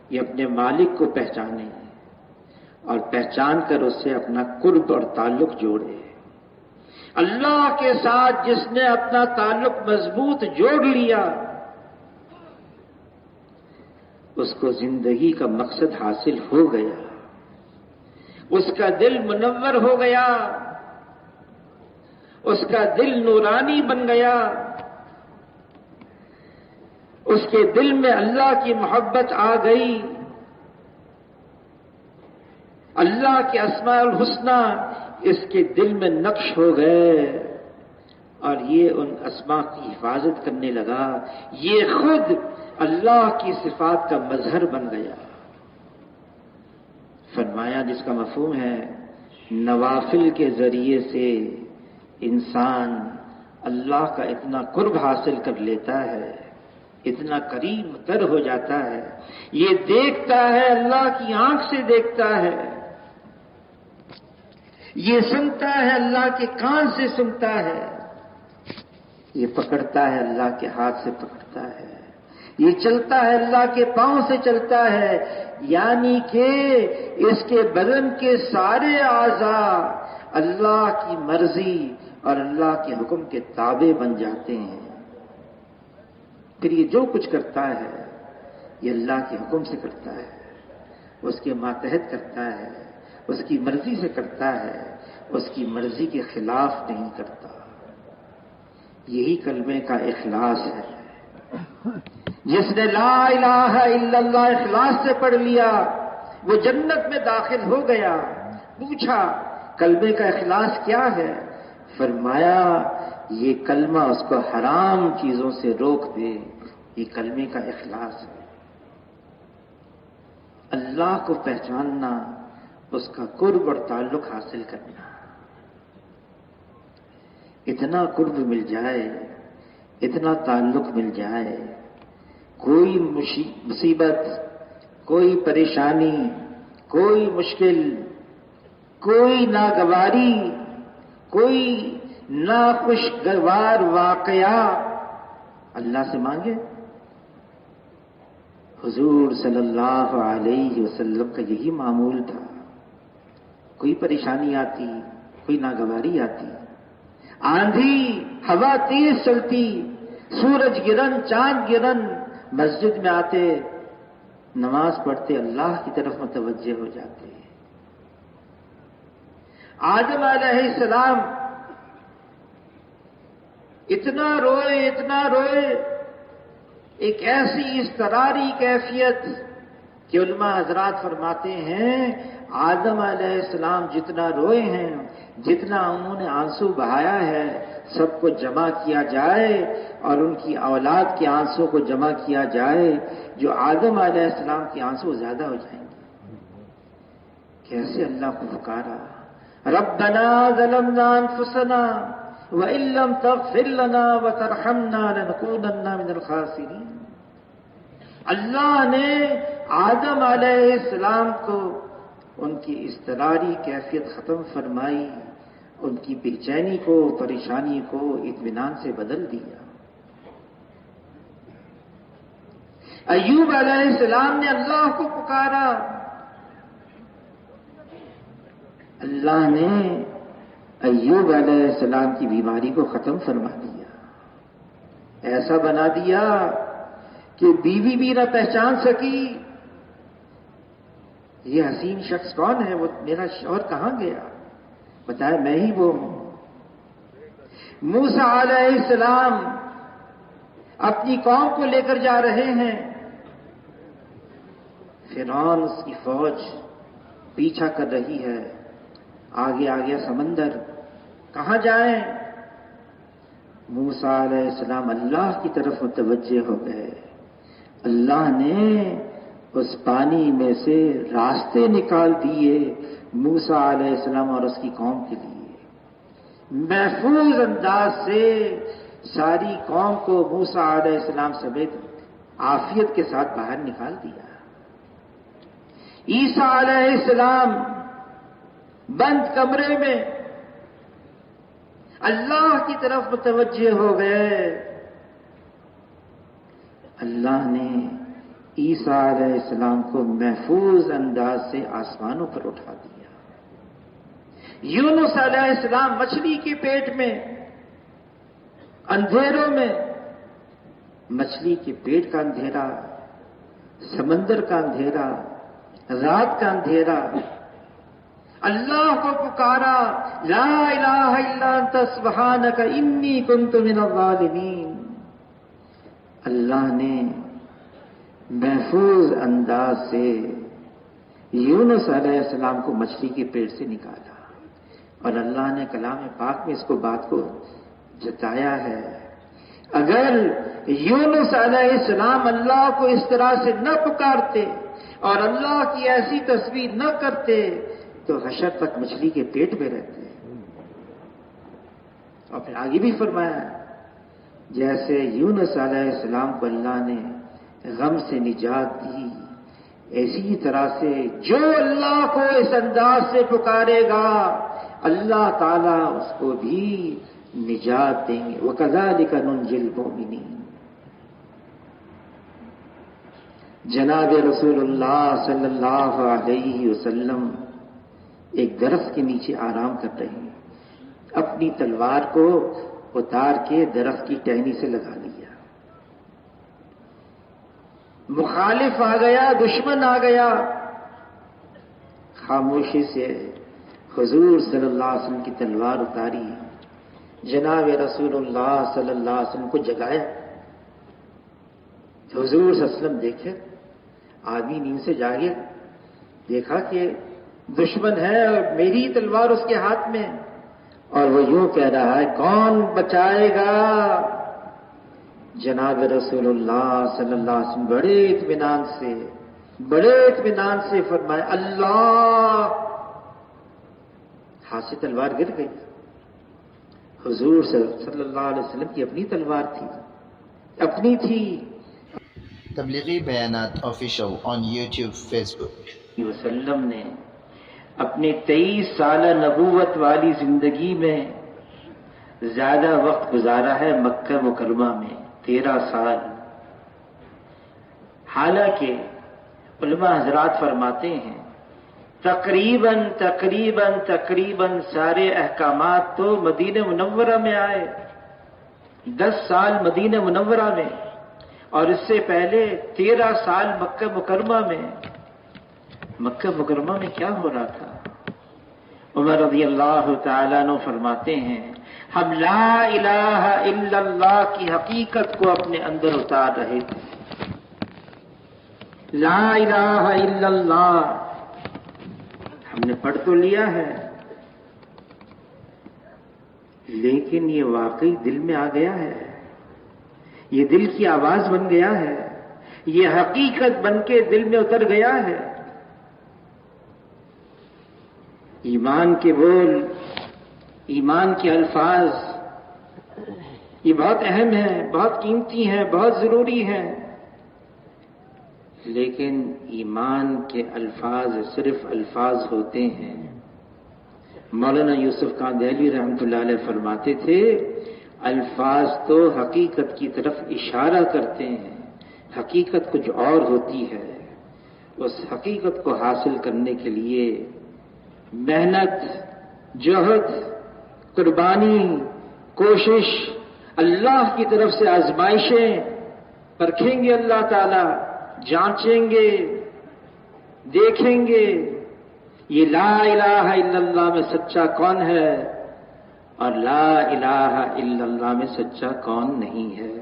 یہ اپنے مالک کو پہچانے اور پہچان کر اس سے اپنا قرب اور تعلق جوڑے۔ اللہ کے ساتھ جس نے اپنا تعلق مضبوط جوڑ لیا، اس کو زندگی کا مقصد حاصل ہو گیا، اس کا دل منور ہو گیا، اس کا دل نورانی بن گیا، اس کے دل میں اللہ کی محبت آ گئی، اللہ کے اسماء الحسنی اس کے دل میں نقش ہو گئے، اور یہ ان اسماء کی حفاظت کرنے لگا، یہ خود اللہ کی صفات کا مظہر بن گیا۔ فرمایا جس کا مفہوم ہے نوافل کے ذریعے سے انسان اللہ کا اتنا قرب حاصل کر لیتا ہے، اتنا قریب تر ہو جاتا ہے، یہ دیکھتا ہے، اللہ کی آنکھ سے دیکھتا ہے، یہ سنتا ہے، اللہ کے کان سے سنتا ہے، یہ پکڑتا ہے، اللہ کے ہاتھ سے پکڑتا ہے، یہ چلتا ہے، اللہ کے پاؤں سے چلتا ہے، یعنی کہ اس کے بدن کے سارے اعضاء اللہ کی مرضی اور اللہ کے حکم کے تابع بن جاتے ہیں۔ پھر یہ جو کچھ کرتا ہے یہ اللہ کے حکم سے کرتا ہے، اس کے ماتحت کرتا ہے، اس کی مرضی سے کرتا ہے، اس کی مرضی کے خلاف نہیں کرتا۔ یہی کلمے کا اخلاص ہے۔ جس نے لا الہ الا اللہ اخلاص سے پڑھ لیا وہ جنت میں داخل ہو گیا۔ پوچھا کلمے کا اخلاص کیا ہے؟ فرمایا یہ کلمہ اس کو حرام چیزوں سے روک دے، یہ کلمے کا اخلاص ہے۔ اللہ کو پہچاننا، اس کا قرب اور تعلق حاصل کرنا۔ اتنا قرب مل جائے، اتنا تعلق مل جائے، کوئی مصیبت، کوئی پریشانی، کوئی مشکل، کوئی ناگواری، کوئی ناخوشگوار واقعہ اللہ سے مانگے۔ حضور صلی اللہ علیہ وسلم کا یہی معمول تھا۔ کوئی پریشانی آتی، کوئی ناگواری آتی، آندھی، ہوا تیز چلتی، سورج گرن، چاند گرن، مسجد میں آتے، نماز پڑھتے، اللہ کی طرف متوجہ ہو جاتے۔ آدم علیہ السلام اتنا روئے، اتنا روئے، ایک ایسی اضطراری کیفیت کہ علماء حضرات فرماتے ہیں آدم علیہ السلام جتنا روئے ہیں، جتنا انہوں نے آنسو بہایا ہے، سب کو جمع کیا جائے اور ان کی اولاد کے آنسو کو جمع کیا جائے، جو آدم علیہ السلام کے آنسو زیادہ ہو جائیں گے۔ کیسے اللہ کو پکارا، ربنا ظلمنا انفسنا وَإِن لَّمْ تَغْفِرْ لَنَا وَتَرْحَمْنَا لَنَكُونَنَّ مِنَ الْخَاسِرِينَ۔ اللہ نے آدم علیہ السلام کو ان کی اضطراری کیفیت ختم فرمائی، ان کی بے چینی کو، پریشانی کو اطمینان سے بدل دیا۔ ایوب علیہ السلام نے اللہ کو پکارا، اللہ نے ایوب علیہ السلام کی بیماری کو ختم فرما دیا، ایسا بنا دیا کہ بیوی بھی نہ پہچان سکی یہ حسین شخص کون ہے، وہ میرا شوہر کہاں گیا، بتایا میں ہی وہ ہوں۔ موسیٰ علیہ السلام اپنی قوم کو لے کر جا رہے ہیں، فرعون اس کی فوج پیچھا کر رہی ہے، آگے آگے سمندر، کہاں جائیں؟ موسیٰ علیہ السلام اللہ کی طرف متوجہ ہو گئے، اللہ نے اس پانی میں سے راستے نکال دیے موسیٰ علیہ السلام اور اس کی قوم کے لیے، محفوظ انداز سے ساری قوم کو موسیٰ علیہ السلام سمیت عافیت کے ساتھ باہر نکال دیا۔ عیسیٰ علیہ السلام بند کمرے میں اللہ کی طرف متوجہ ہو گئے، اللہ نے عیسیٰ علیہ السلام کو محفوظ انداز سے آسمانوں پر اٹھا دیا. یونس علیہ السلام مچھلی کے پیٹ میں، اندھیروں میں، مچھلی کے پیٹ کا اندھیرا، سمندر کا اندھیرا، رات کا اندھیرا، اللہ کو پکارا، لا الہ الا انت سبحانک انی کنت من الظالمین. اللہ نے محفوظ انداز سے یونس علیہ السلام کو مچھلی کے پیٹ سے نکالا، اور اللہ نے کلام پاک میں اس کو بات کو جتایا ہے. اگر یونس علیہ السلام اللہ کو اس طرح سے نہ پکارتے اور اللہ کی ایسی تصویر نہ کرتے تو حشر تک مچھلی کے پیٹ میں رہتے. اور پھر آگے بھی فرمایا، جیسے یونس علیہ السلام کو اللہ نے غم سے نجات دی، اسی طرح سے جو اللہ کو اس انداز سے پکارے گا اللہ تعالیٰ اس کو بھی نجات دیں گے. وَكَذَلِكَ نُنْجِي الْمُؤْمِنِينَ. جناب رسول اللہ صلی اللہ علیہ وسلم ایک درخت کے نیچے آرام کر رہے ہیں، اپنی تلوار کو اتار کے درخت کی ٹہنی سے لگا لیا. مخالف آ گیا، دشمن آ گیا، خاموشی سے حضور صلی اللہ علیہ وسلم کی تلوار اتاری، جناب رسول اللہ صلی اللہ علیہ وسلم کو جگایا. حضور صلی اللہ علیہ وسلم دیکھے آدمی نیند سے جاگے، دیکھا کہ دشمن ہے اور میری تلوار اس کے ہاتھ میں، اور وہ یوں کہہ رہا ہے کون بچائے گا. جناب رسول اللہ صلی اللہ علیہ وسلم بڑے اطمینان سے فرمائے اللہ. ہاتھ سے تلوار گر گئی. حضور صلی اللہ علیہ وسلم کی اپنی تلوار تھی، اپنی تھی. تبلیغی بیانات آفیشل آن یوٹیوب، فیس بک. وسلم نے اپنے 23 سالہ نبوت والی زندگی میں زیادہ وقت گزارا ہے مکہ مکرمہ میں، 13 سال. حالانکہ علماء حضرات فرماتے ہیں تقریباً سارے احکامات تو مدینہ منورہ میں آئے. 10 سال مدینہ منورہ میں، اور اس سے پہلے 13 سال مکہ مکرمہ میں. مکہ مکرمہ میں کیا ہو رہا تھا؟ عمر رضی اللہ تعالیٰ عنہ فرماتے ہیں ہم لا الہ الا اللہ کی حقیقت کو اپنے اندر اتار رہے تھے. لا الہ الا اللہ ہم نے پڑھ تو لیا ہے، لیکن یہ واقعی دل میں آ گیا ہے، یہ دل کی آواز بن گیا ہے، یہ حقیقت بن کے دل میں اتر گیا ہے. ایمان کے بول، ایمان کے الفاظ یہ بہت اہم ہیں، بہت قیمتی ہیں، بہت ضروری ہیں، لیکن ایمان کے الفاظ صرف الفاظ ہوتے ہیں. مولانا یوسف خان دہلوی رحمۃ اللہ علیہ فرماتے تھے الفاظ تو حقیقت کی طرف اشارہ کرتے ہیں، حقیقت کچھ اور ہوتی ہے. اس حقیقت کو حاصل کرنے کے لیے محنت، جہد، قربانی، کوشش، اللہ کی طرف سے آزمائشیں پرکھیں گے، اللہ تعالیٰ جانچیں گے، دیکھیں گے یہ لا الہ الا اللہ میں سچا کون ہے اور لا الہ الا اللہ میں سچا کون نہیں ہے.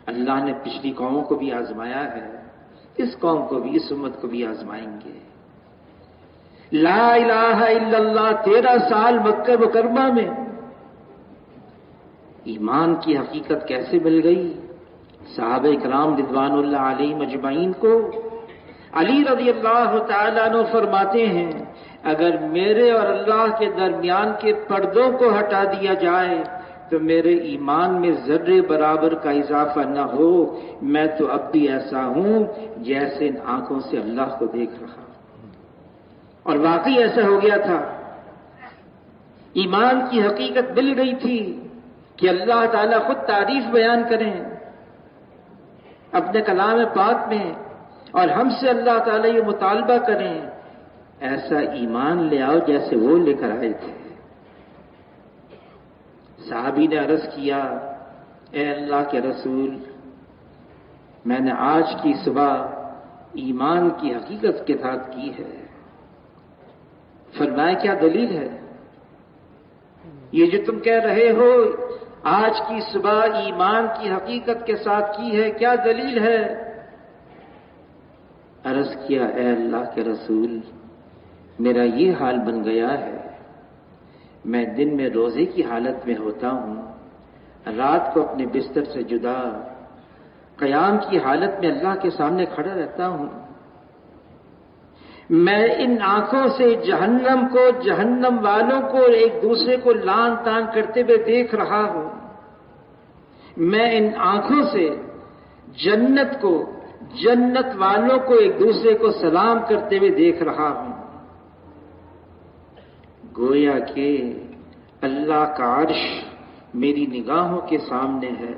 اللہ نے پچھلی قوموں کو بھی آزمایا ہے، اس قوم کو بھی، اس امت کو بھی آزمائیں گے. لا الہ الا اللہ 13 سال مکہ مکرمہ میں. ایمان کی حقیقت کیسے مل گئی؟ صحابہ کرام رضوان اللہ علیہم اجمعین کو علی رضی اللہ تعالیٰ عنہ فرماتے ہیں اگر میرے اور اللہ کے درمیان کے پردوں کو ہٹا دیا جائے تو میرے ایمان میں ذرے برابر کا اضافہ نہ ہو. میں تو اب بھی ایسا ہوں جیسے ان آنکھوں سے اللہ کو دیکھ رہا. اور واقعی ایسا ہو گیا تھا. ایمان کی حقیقت مل گئی تھی کہ اللہ تعالیٰ خود تعریف بیان کریں اپنے کلام پاک میں. اور ہم سے اللہ تعالیٰ یہ مطالبہ کریں ایسا ایمان لے آؤ جیسے وہ لے کر آئے تھے۔ صحابی نے عرض کیا، اے اللہ کے رسول، میں نے آج کی صبح ایمان کی حقیقت کے ساتھ کی ہے۔ فرمایا کیا دلیل ہے؟ یہ جو تم کہہ رہے ہو آج کی صبح ایمان کی حقیقت کے ساتھ کی ہے، کیا دلیل ہے؟ عرض کیا، اے اللہ کے رسول، میرا یہ حال بن گیا ہے، میں دن میں روزے کی حالت میں ہوتا ہوں، رات کو اپنے بستر سے جدا قیام کی حالت میں اللہ کے سامنے کھڑا رہتا ہوں۔ میں ان آنکھوں سے جہنم کو، جہنم والوں کو ایک دوسرے کو لان تان کرتے ہوئے دیکھ رہا ہوں۔ میں ان آنکھوں سے جنت کو، جنت والوں کو ایک دوسرے کو سلام کرتے ہوئے دیکھ رہا ہوں۔ گویا کہ اللہ کا عرش میری نگاہوں کے سامنے ہے۔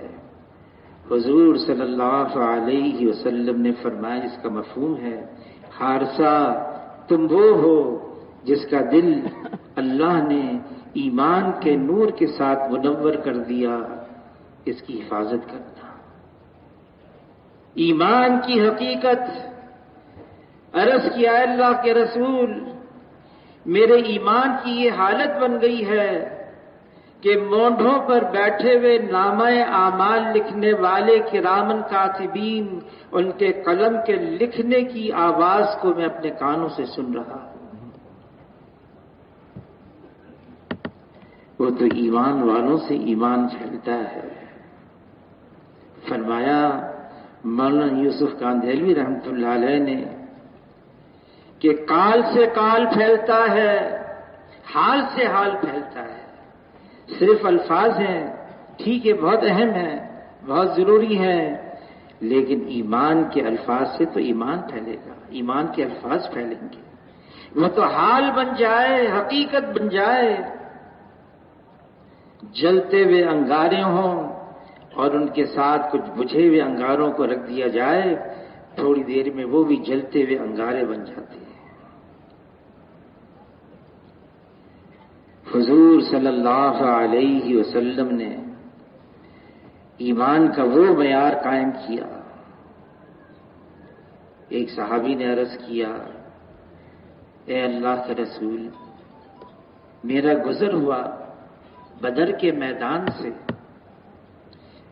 حضور صلی اللہ علیہ وسلم نے فرمایا، اس کا مفہوم ہے، حارثہ تم وہ ہو جس کا دل اللہ نے ایمان کے نور کے ساتھ منور کر دیا، اس کی حفاظت کرنا۔ ایمان کی حقیقت۔ عرض کیا، اے اللہ کے رسول، میرے ایمان کی یہ حالت بن گئی ہے کہ مونڈھوں پر بیٹھے ہوئے نامہ اعمال لکھنے والے کرامن کاتبین، ان کے قلم کے لکھنے کی آواز کو میں اپنے کانوں سے سن رہا ہوں۔ وہ تو ایمان والوں سے ایمان پھیلتا ہے۔ فرمایا مولانا یوسف کاندھیلوی رحمۃ اللہ علیہ نے کہ کال سے کال پھیلتا ہے، حال سے حال پھیلتا ہے۔ صرف الفاظ ہیں، ٹھیک ہے، بہت اہم ہیں، بہت ضروری ہیں، لیکن ایمان کے الفاظ سے تو ایمان پھیلے گا، ایمان کے الفاظ پھیلیں گے، وہ تو حال بن جائے، حقیقت بن جائے۔ جلتے ہوئے انگارے ہوں اور ان کے ساتھ کچھ بجھے ہوئے انگاروں کو رکھ دیا جائے، تھوڑی دیر میں وہ بھی جلتے ہوئے انگارے بن جاتے ہیں۔ حضور صلی اللہ علیہ وسلم نے ایمان کا وہ معیار قائم کیا۔ ایک صحابی نے عرض کیا، اے اللہ کے رسول، میرا گزر ہوا بدر کے میدان سے،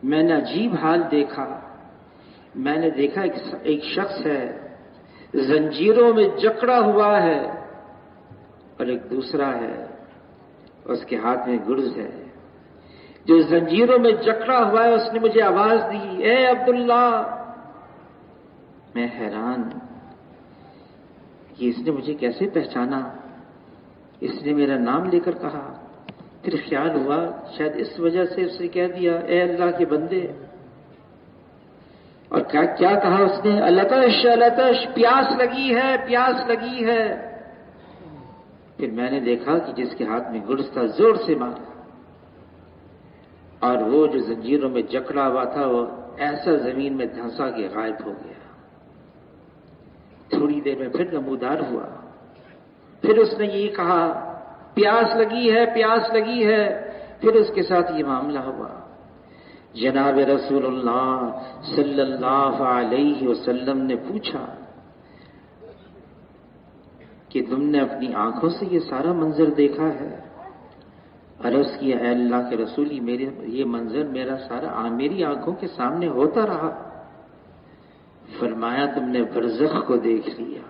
میں نے عجیب حال دیکھا۔ میں نے دیکھا ایک شخص ہے زنجیروں میں جکڑا ہوا ہے، اور ایک دوسرا ہے اس کے ہاتھ میں گرز ہے۔ جو زنجیروں میں جکڑا ہوا ہے اس نے مجھے آواز دی، اے عبداللہ۔ میں حیران، کہ اس نے مجھے کیسے پہچانا؟ اس نے میرا نام لے کر کہا۔ پھر خیال ہوا شاید اس وجہ سے اس نے کہہ دیا، اے اللہ کے بندے۔ اور کیا کہا اس نے؟ التش التش، پیاس لگی ہے، پیاس لگی ہے۔ پھر میں نے دیکھا کہ جس کے ہاتھ میں گرز تھا زور سے مارا، اور وہ جو زنجیروں میں جکڑا ہوا تھا وہ ایسا زمین میں دھنسا کے غائب ہو گیا۔ تھوڑی دیر میں پھر نمودار ہوا، پھر اس نے یہ کہا، پیاس لگی ہے، پیاس لگی ہے۔ پھر اس کے ساتھ یہ معاملہ ہوا۔ جناب رسول اللہ صلی اللہ علیہ وسلم نے پوچھا کہ تم نے اپنی آنکھوں سے یہ سارا منظر دیکھا ہے؟ عرض کیا، اے اللہ کے رسول، یہ منظر میری آنکھوں کے سامنے ہوتا رہا۔ فرمایا، تم نے برزخ کو دیکھ لیا۔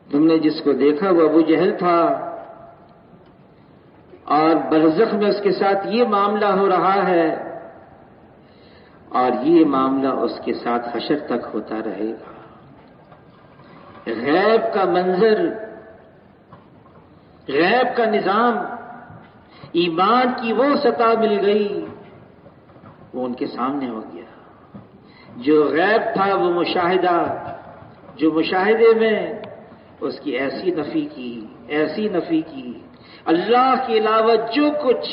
تم نے جس کو دیکھا وہ ابو جہل تھا، اور برزخ میں اس کے ساتھ یہ معاملہ ہو رہا ہے، اور یہ معاملہ اس کے ساتھ حشر تک ہوتا رہے گا۔ غیب کا منظر، غیب کا نظام، ایمان کی وہ سطح مل گئی، وہ ان کے سامنے ہو گیا۔ جو غیب تھا وہ مشاہدہ، جو مشاہدے میں اس کی ایسی نفی کی، ایسی نفی کی، اللہ کے علاوہ جو کچھ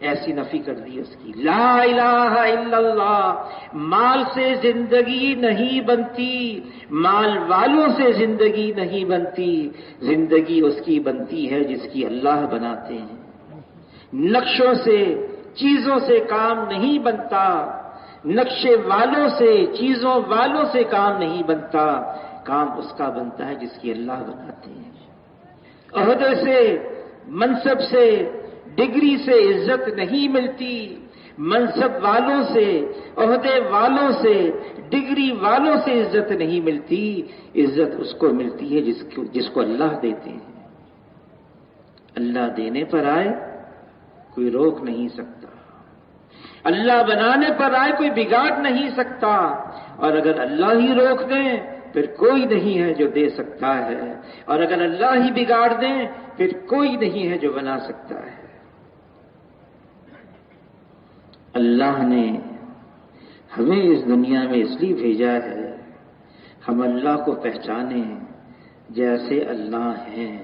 ایسی نفی کر دی اس کی. لا الہ الا اللہ. مال سے زندگی نہیں بنتی، مال والوں سے زندگی نہیں بنتی، زندگی اس کی بنتی ہے جس کی اللہ بناتے ہیں. نقشوں سے، چیزوں سے کام نہیں بنتا، نقشے والوں سے، چیزوں والوں سے کام نہیں بنتا، کام اس کا بنتا ہے جس کی اللہ بناتے ہیں. عہدے سے، منصب سے، ڈگری سے عزت نہیں ملتی. منصب والوں سے، عہدے والوں سے، ڈگری والوں سے عزت نہیں ملتی. عزت اس کو ملتی ہے جس کو اللہ دیتے ہیں. اللہ دینے پر آئے کوئی روک نہیں سکتا، اللہ بنانے پر آئے کوئی بگاڑ نہیں سکتا، اور اگر اللہ ہی روک دیں پھر کوئی نہیں ہے جو دے سکتا ہے، اور اگر اللہ ہی بگاڑ دیں پھر کوئی نہیں ہے جو بنا سکتا ہے. اللہ نے ہمیں اس دنیا میں اس لیے بھیجا ہے ہم اللہ کو پہچانیں جیسے اللہ ہیں.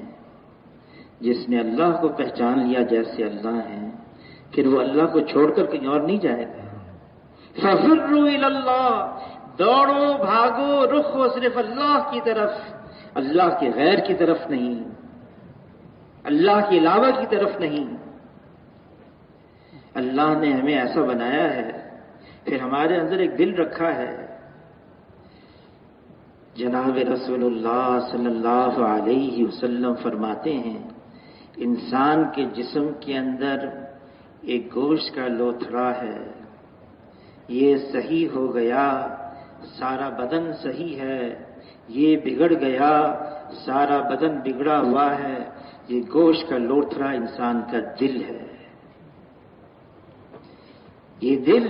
جس نے اللہ کو پہچان لیا جیسے اللہ ہیں، پھر وہ اللہ کو چھوڑ کر کہیں اور نہیں جائے گا. فَفِرُّوا إِلَى اللَّهِ. دوڑو، بھاگو، رخ ہو صرف اللہ کی طرف، اللہ کے غیر کی طرف نہیں، اللہ کے علاوہ کی طرف نہیں. اللہ نے ہمیں ایسا بنایا ہے، پھر ہمارے اندر ایک دل رکھا ہے. جناب رسول اللہ صلی اللہ علیہ وسلم فرماتے ہیں انسان کے جسم کے اندر ایک گوشت کا لوتھڑا ہے، یہ صحیح ہو گیا سارا بدن صحیح ہے، یہ بگڑ گیا سارا بدن بگڑا ہوا ہے. یہ گوشت کا لوتھڑا انسان کا دل ہے. یہ دل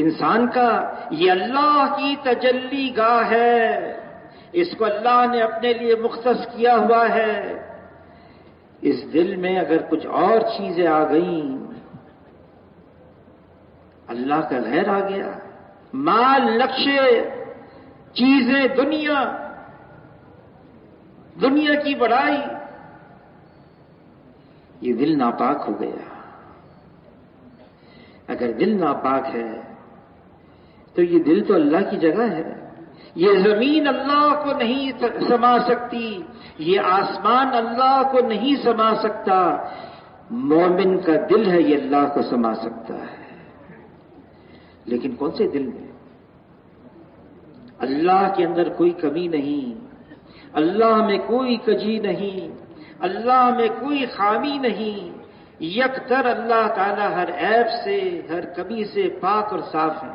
انسان کا، یہ اللہ کی تجلی گاہ ہے. اس کو اللہ نے اپنے لیے مختص کیا ہوا ہے. اس دل میں اگر کچھ اور چیزیں آ گئیں، اللہ کا غیر آ گیا، مال، نقشے، چیزیں، دنیا کی بڑائی، یہ دل ناپاک ہو گیا. اگر دل ناپاک ہے تو یہ دل تو اللہ کی جگہ ہے. یہ زمین اللہ کو نہیں سما سکتی، یہ آسمان اللہ کو نہیں سما سکتا. مومن کا دل ہے یہ اللہ کو سما سکتا ہے. لیکن کون سے دل میں؟ اللہ کے اندر کوئی کمی نہیں، اللہ میں کوئی کجی نہیں، اللہ میں کوئی خامی نہیں. یکتر اللہ تعالی ہر عیب سے، ہر کمی سے پاک اور صاف ہے.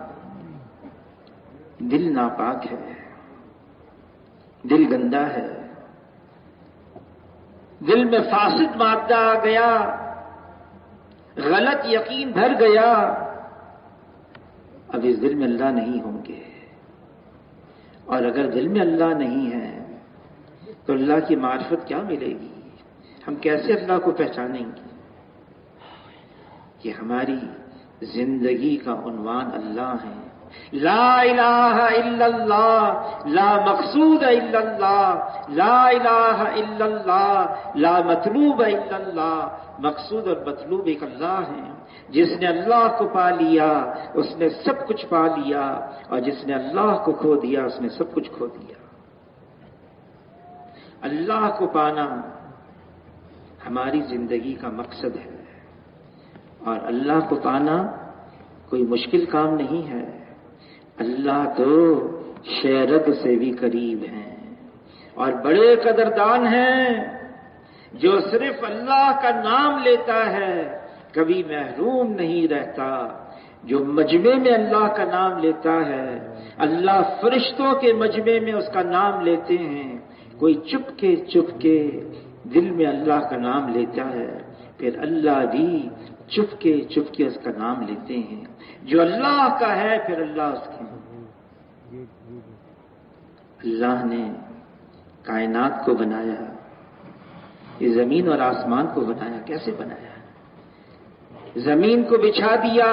دل ناپاک ہے، دل گندا ہے، دل میں فاسد مادہ آ گیا، غلط یقین بھر گیا. اب اس دل میں اللہ نہیں ہوں گے، اور اگر دل میں اللہ نہیں ہے تو اللہ کی معرفت کیا ملے گی؟ ہم کیسے اللہ کو پہچانیں گے؟ یہ ہماری زندگی کا عنوان اللہ ہے. لا الہ الا اللہ، لا مقصود الا اللہ، لا الہ الا اللہ، لا مطلوب الا اللہ. مقصود اور مطلوب ایک اللہ ہے. جس نے اللہ کو پا لیا اس نے سب کچھ پا لیا، اور جس نے اللہ کو کھو دیا اس نے سب کچھ کھو دیا. اللہ کو پانا ہماری زندگی کا مقصد ہے، اور اللہ کو پانا کوئی مشکل کام نہیں ہے. اللہ تو شیرد سے بھی قریب ہیں، اور بڑے قدردان ہیں. جو صرف اللہ کا نام لیتا ہے کبھی محروم نہیں رہتا. جو مجمع میں اللہ کا نام لیتا ہے، اللہ فرشتوں کے مجمع میں اس کا نام لیتے ہیں. کوئی چپ کے دل میں اللہ کا نام لیتا ہے، پھر اللہ بھی چپ کے اس کا نام لیتے ہیں. جو اللہ کا ہے پھر اللہ اس کے. اللہ نے کائنات کو بنایا، یہ زمین اور آسمان کو بنایا. کیسے بنایا؟ زمین کو بچھا دیا،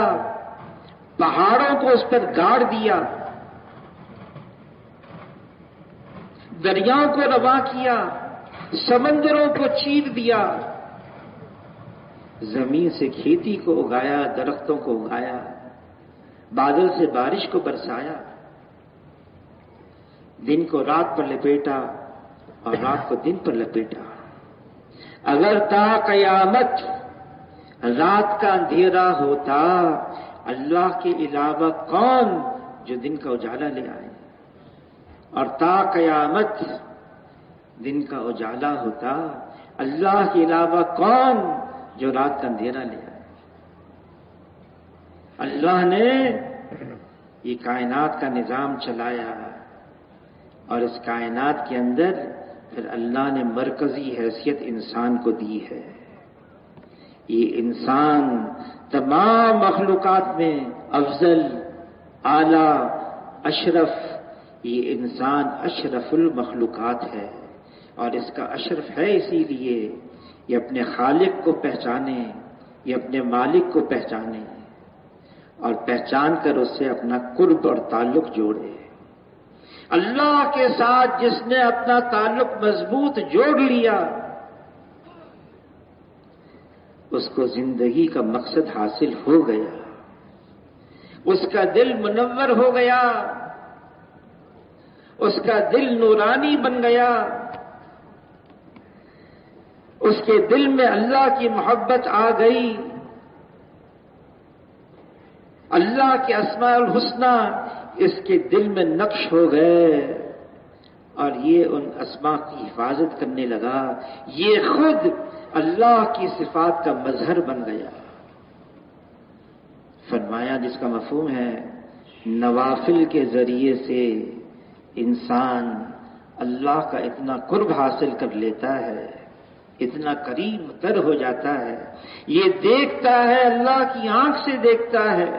پہاڑوں کو اس پر گاڑ دیا، دریاؤں کو رواں کیا، سمندروں کو چیر دیا، زمین سے کھیتی کو اگایا، درختوں کو اگایا، بادل سے بارش کو برسایا، دن کو رات پر لپیٹا اور رات کو دن پر لپیٹا۔ اگر تا قیامت رات کا اندھیرا ہوتا، اللہ کے علاوہ کون جو دن کا اجالا لے آئے، اور تا قیامت دن کا اجالا ہوتا، اللہ کے علاوہ کون جو رات کا اندھیرا لے آئے۔ اللہ نے یہ کائنات کا نظام چلایا، اور اس کائنات کے اندر پھر اللہ نے مرکزی حیثیت انسان کو دی ہے۔ یہ انسان تمام مخلوقات میں افضل، اعلیٰ، اشرف، یہ انسان اشرف المخلوقات ہے، اور اس کا اشرف ہے اسی لیے یہ اپنے خالق کو پہچانے، یہ اپنے مالک کو پہچانے، اور پہچان کر اس سے اپنا قرب اور تعلق جوڑے۔ اللہ کے ساتھ جس نے اپنا تعلق مضبوط جوڑ لیا، اس کو زندگی کا مقصد حاصل ہو گیا، اس کا دل منور ہو گیا، اس کا دل نورانی بن گیا، اس کے دل میں اللہ کی محبت آ گئی، اللہ کے اسماء الحسنی اس کے دل میں نقش ہو گئے، اور یہ ان اسماء کی حفاظت کرنے لگا، یہ خود اللہ کی صفات کا مظہر بن گیا۔ فرمایا جس کا مفہوم ہے نوافل کے ذریعے سے انسان اللہ کا اتنا قرب حاصل کر لیتا ہے، اتنا قریب تر ہو جاتا ہے، یہ دیکھتا ہے، اللہ کی آنکھ سے دیکھتا ہے،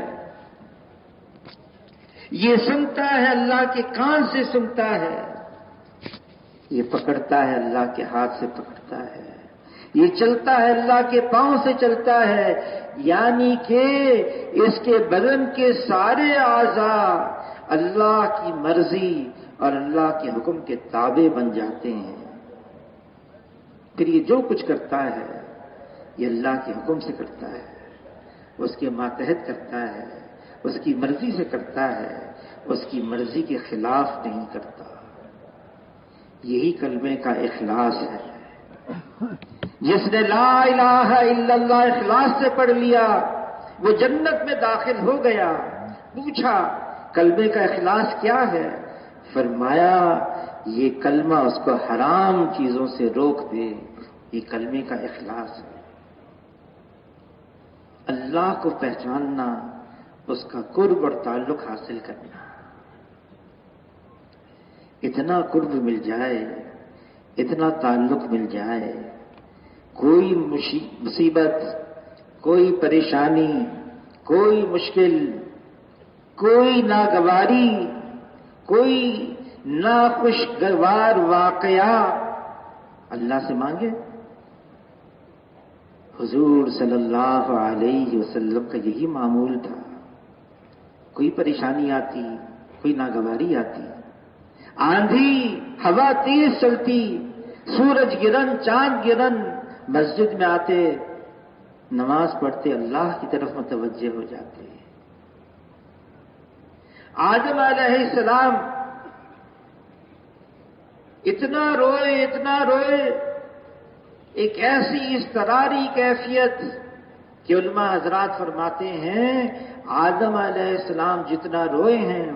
یہ سنتا ہے، اللہ کے کان سے سنتا ہے، یہ پکڑتا ہے، اللہ کے ہاتھ سے پکڑتا ہے، یہ چلتا ہے، اللہ کے پاؤں سے چلتا ہے، یعنی کہ اس کے بدن کے سارے اعضاء اللہ کی مرضی اور اللہ کے حکم کے تابع بن جاتے ہیں۔ پھر یہ جو کچھ کرتا ہے یہ اللہ کے حکم سے کرتا ہے، اس کے ماتحت کرتا ہے، اس کی مرضی سے کرتا ہے، اس کی مرضی کے خلاف نہیں کرتا۔ یہی کلمے کا اخلاص ہے۔ جس نے لا الہ الا اللہ اخلاص سے پڑھ لیا وہ جنت میں داخل ہو گیا۔ پوچھا کلمے کا اخلاص کیا ہے؟ فرمایا یہ کلمہ اس کو حرام چیزوں سے روک دے، یہ کلمے کا اخلاص ہے۔ اللہ کو پہچاننا، اس کا قرب اور تعلق حاصل کرنا۔ اتنا قرب مل جائے، اتنا تعلق مل جائے، کوئی مصیبت، کوئی پریشانی، کوئی مشکل، کوئی ناگواری، کوئی ناخوشگوار واقعہ اللہ سے مانگے۔ حضور صلی اللہ علیہ وسلم کا یہی معمول تھا۔ کوئی پریشانی آتی، کوئی ناگواری آتی، آندھی، ہوا تیز چلتی، سورج گرن، چاند گرن، مسجد میں آتے، نماز پڑھتے، اللہ کی طرف متوجہ ہو جاتے۔ آدم علیہ السلام اتنا روئے، اتنا روئے، ایک ایسی اضطراری کیفیت کہ علماء حضرات فرماتے ہیں آدم علیہ السلام جتنا روئے ہیں،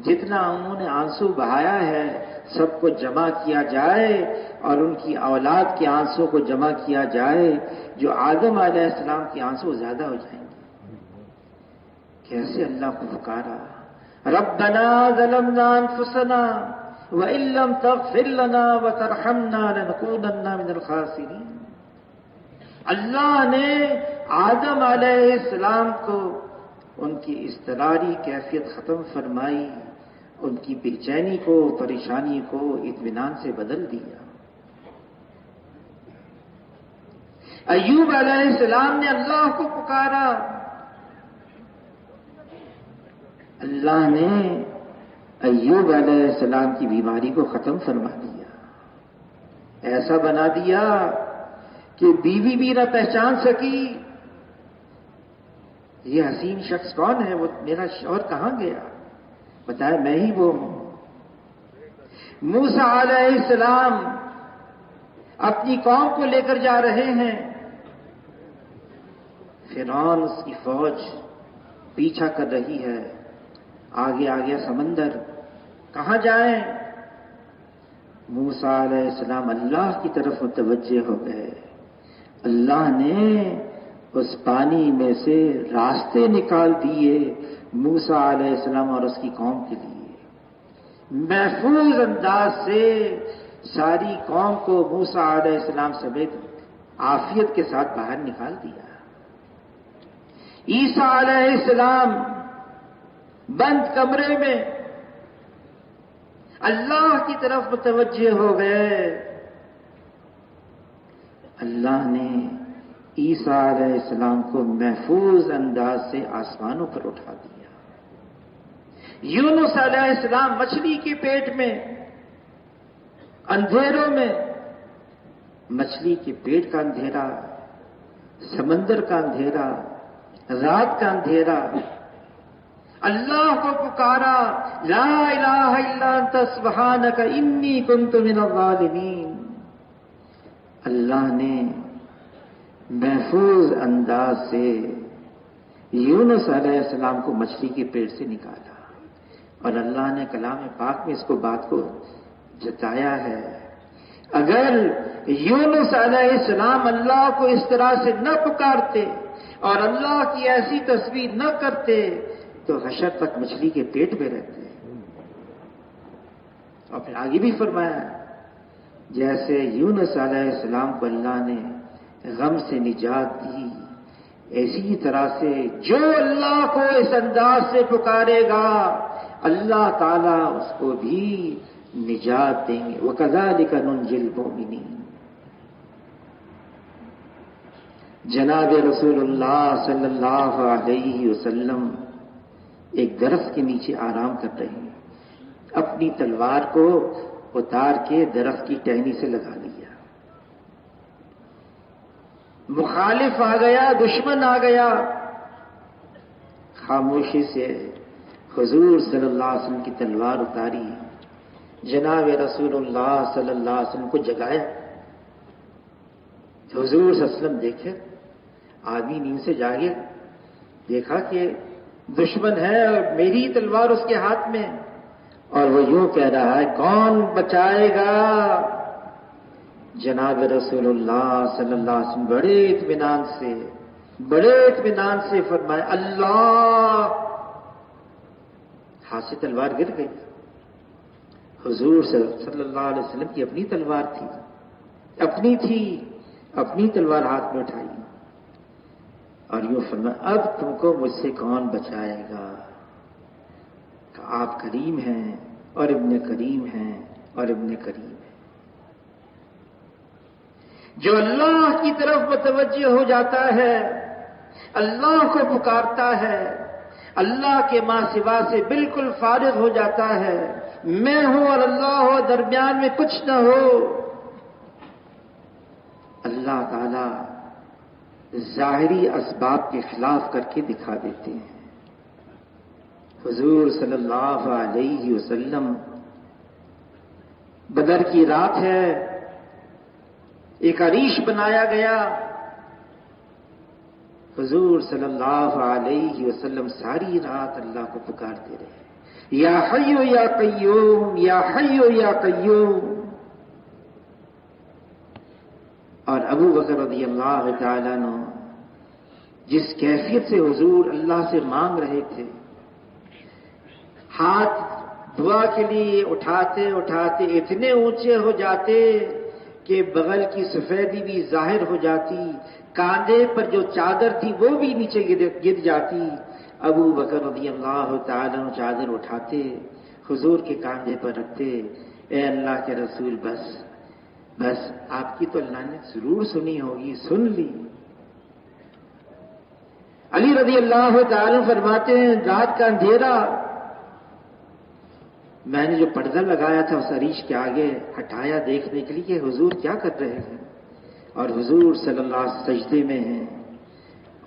جتنا انہوں نے آنسو بہایا ہے، سب کو جمع کیا جائے اور ان کی اولاد کے آنسو کو جمع کیا جائے، جو آدم علیہ السلام کے آنسو زیادہ ہو جائیں گے۔ کیسے اللہ کو پکارا، ربنا ظلمنا انفسنا وَإِن لَّمْ تَغْفِرْ لَنَا وَتَرْحَمْنَا لَنَكُونَنَّ مِنَ الْخَاسِرِينَ۔ اللہ نے آدم علیہ السلام کو ان کی اضطراری کیفیت ختم فرمائی، ان کی بے چینی کو، پریشانی کو اطمینان سے بدل دیا۔ ایوب علیہ السلام نے اللہ کو پکارا، اللہ نے ایوب علیہ السلام کی بیماری کو ختم فرما دیا، ایسا بنا دیا کہ بیوی بھی نہ پہچان سکی، یہ حسین شخص کون ہے؟ وہ میرا شوہر کہاں گیا؟ بتایا میں ہی وہ ہوں۔ موسیٰ علیہ السلام اپنی قوم کو لے کر جا رہے ہیں، فرعون اس کی فوج پیچھا کر رہی ہے، آگے آگے سمندر، کہاں جائیں؟ موسیٰ علیہ السلام اللہ کی طرف متوجہ ہو گئے۔ اللہ نے اس پانی میں سے راستے نکال دیے موسیٰ علیہ السلام اور اس کی قوم کے لیے، محفوظ انداز سے ساری قوم کو موسیٰ علیہ السلام سمیت عافیت کے ساتھ باہر نکال دیا۔ عیسیٰ علیہ السلام بند کمرے میں اللہ کی طرف متوجہ ہو گئے۔ اللہ نے عیسیٰ علیہ السلام کو محفوظ انداز سے آسمانوں پر اٹھا دیا۔ یونس علیہ السلام مچھلی کے پیٹ میں، اندھیروں میں، مچھلی کے پیٹ کا اندھیرا، سمندر کا اندھیرا، رات کا اندھیرا، اللہ کو پکارا، لا الہ الا انت سبحانک انی کنت من الظالمین۔ اللہ نے محفوظ انداز سے یونس علیہ السلام کو مچھلی کے پیٹ سے نکالا، اور اللہ نے کلام پاک میں اس کو بات کو جتایا ہے۔ اگر یونس علیہ السلام اللہ کو اس طرح سے نہ پکارتے اور اللہ کی ایسی تصویر نہ کرتے تو حشر تک مچھلی کے پیٹ میں رہتے۔ اور پھر آگے بھی فرمایا، جیسے یونس علیہ السلام کو اللہ نے غم سے نجات دی، اسی طرح سے جو اللہ کو اس انداز سے پکارے گا اللہ تعالیٰ اس کو بھی نجات دیں گے۔ وَكَذَلِكَ نُنْجِي الْمُؤْمِنِينَ۔ جناب رسول اللہ صلی اللہ علیہ وسلم ایک درخت کے نیچے آرام کر رہے ہیں، اپنی تلوار کو اتار کے درخت کی ٹہنی سے لگا لیا۔ مخالف آ گیا، دشمن آ گیا، خاموشی سے حضور صلی اللہ علیہ وسلم کی تلوار اتاری، جناب رسول اللہ صلی اللہ علیہ وسلم کو جگایا۔ حضور صلی اللہ علیہ وسلم دیکھے، آدمی نیند سے جاگے، دیکھا کہ دشمن ہے اور میری تلوار اس کے ہاتھ میں، اور وہ یوں کہہ رہا ہے، کون بچائے گا؟ جناب رسول اللہ صلی اللہ علیہ وسلم بڑے اطمینان سے فرمائے، اللہ۔ ہاتھ سے تلوار گر گئی۔ حضور صلی اللہ علیہ وسلم کی اپنی تلوار تھی، اپنی تلوار ہاتھ میں اٹھائی اور یوں فرمایا، اب تم کو مجھ سے کون بچائے گا؟ کہ آپ کریم ہیں اور ابن کریم ہیں اور ابن کریم ہیں۔ جو اللہ کی طرف متوجہ ہو جاتا ہے، اللہ کو پکارتا ہے، اللہ کے ماں سوا سے بالکل فارغ ہو جاتا ہے، میں ہوں اور اللہ ہو، درمیان میں کچھ نہ ہو، اللہ تعالی ظاہری اسباب کے خلاف کر کے دکھا دیتے ہیں۔ حضور صلی اللہ علیہ وسلم، بدر کی رات ہے، ایک عریش بنایا گیا، حضور صلی اللہ علیہ وسلم ساری رات اللہ کو پکارتے رہے، یا حی یا قیوم، یا حی یا قیوم۔ اور ابو بکر رضی اللہ تعالیٰ عنہ جس کیفیت سے حضور اللہ سے مانگ رہے تھے، ہاتھ دعا کے لیے اٹھاتے اٹھاتے اتنے اونچے ہو جاتے کہ بغل کی سفیدی بھی ظاہر ہو جاتی، کاندھے پر جو چادر تھی وہ بھی نیچے گر جاتی۔ ابو بکر رضی اللہ تعالیٰ عنہ چادر اٹھاتے، حضور کے کاندھے پر رکھتے، اے اللہ کے رسول، بس آپ کی تو اللہ نے ضرور سنی ہوگی، سن لی۔ علی رضی اللہ تعالیٰ فرماتے ہیں، رات کا اندھیرا، میں نے جو پردہ لگایا تھا اس عریش کے آگے ہٹایا دیکھنے کے لیے کہ حضور کیا کر رہے ہیں، اور حضور صلی اللہ علیہ وسلم سجدے میں ہیں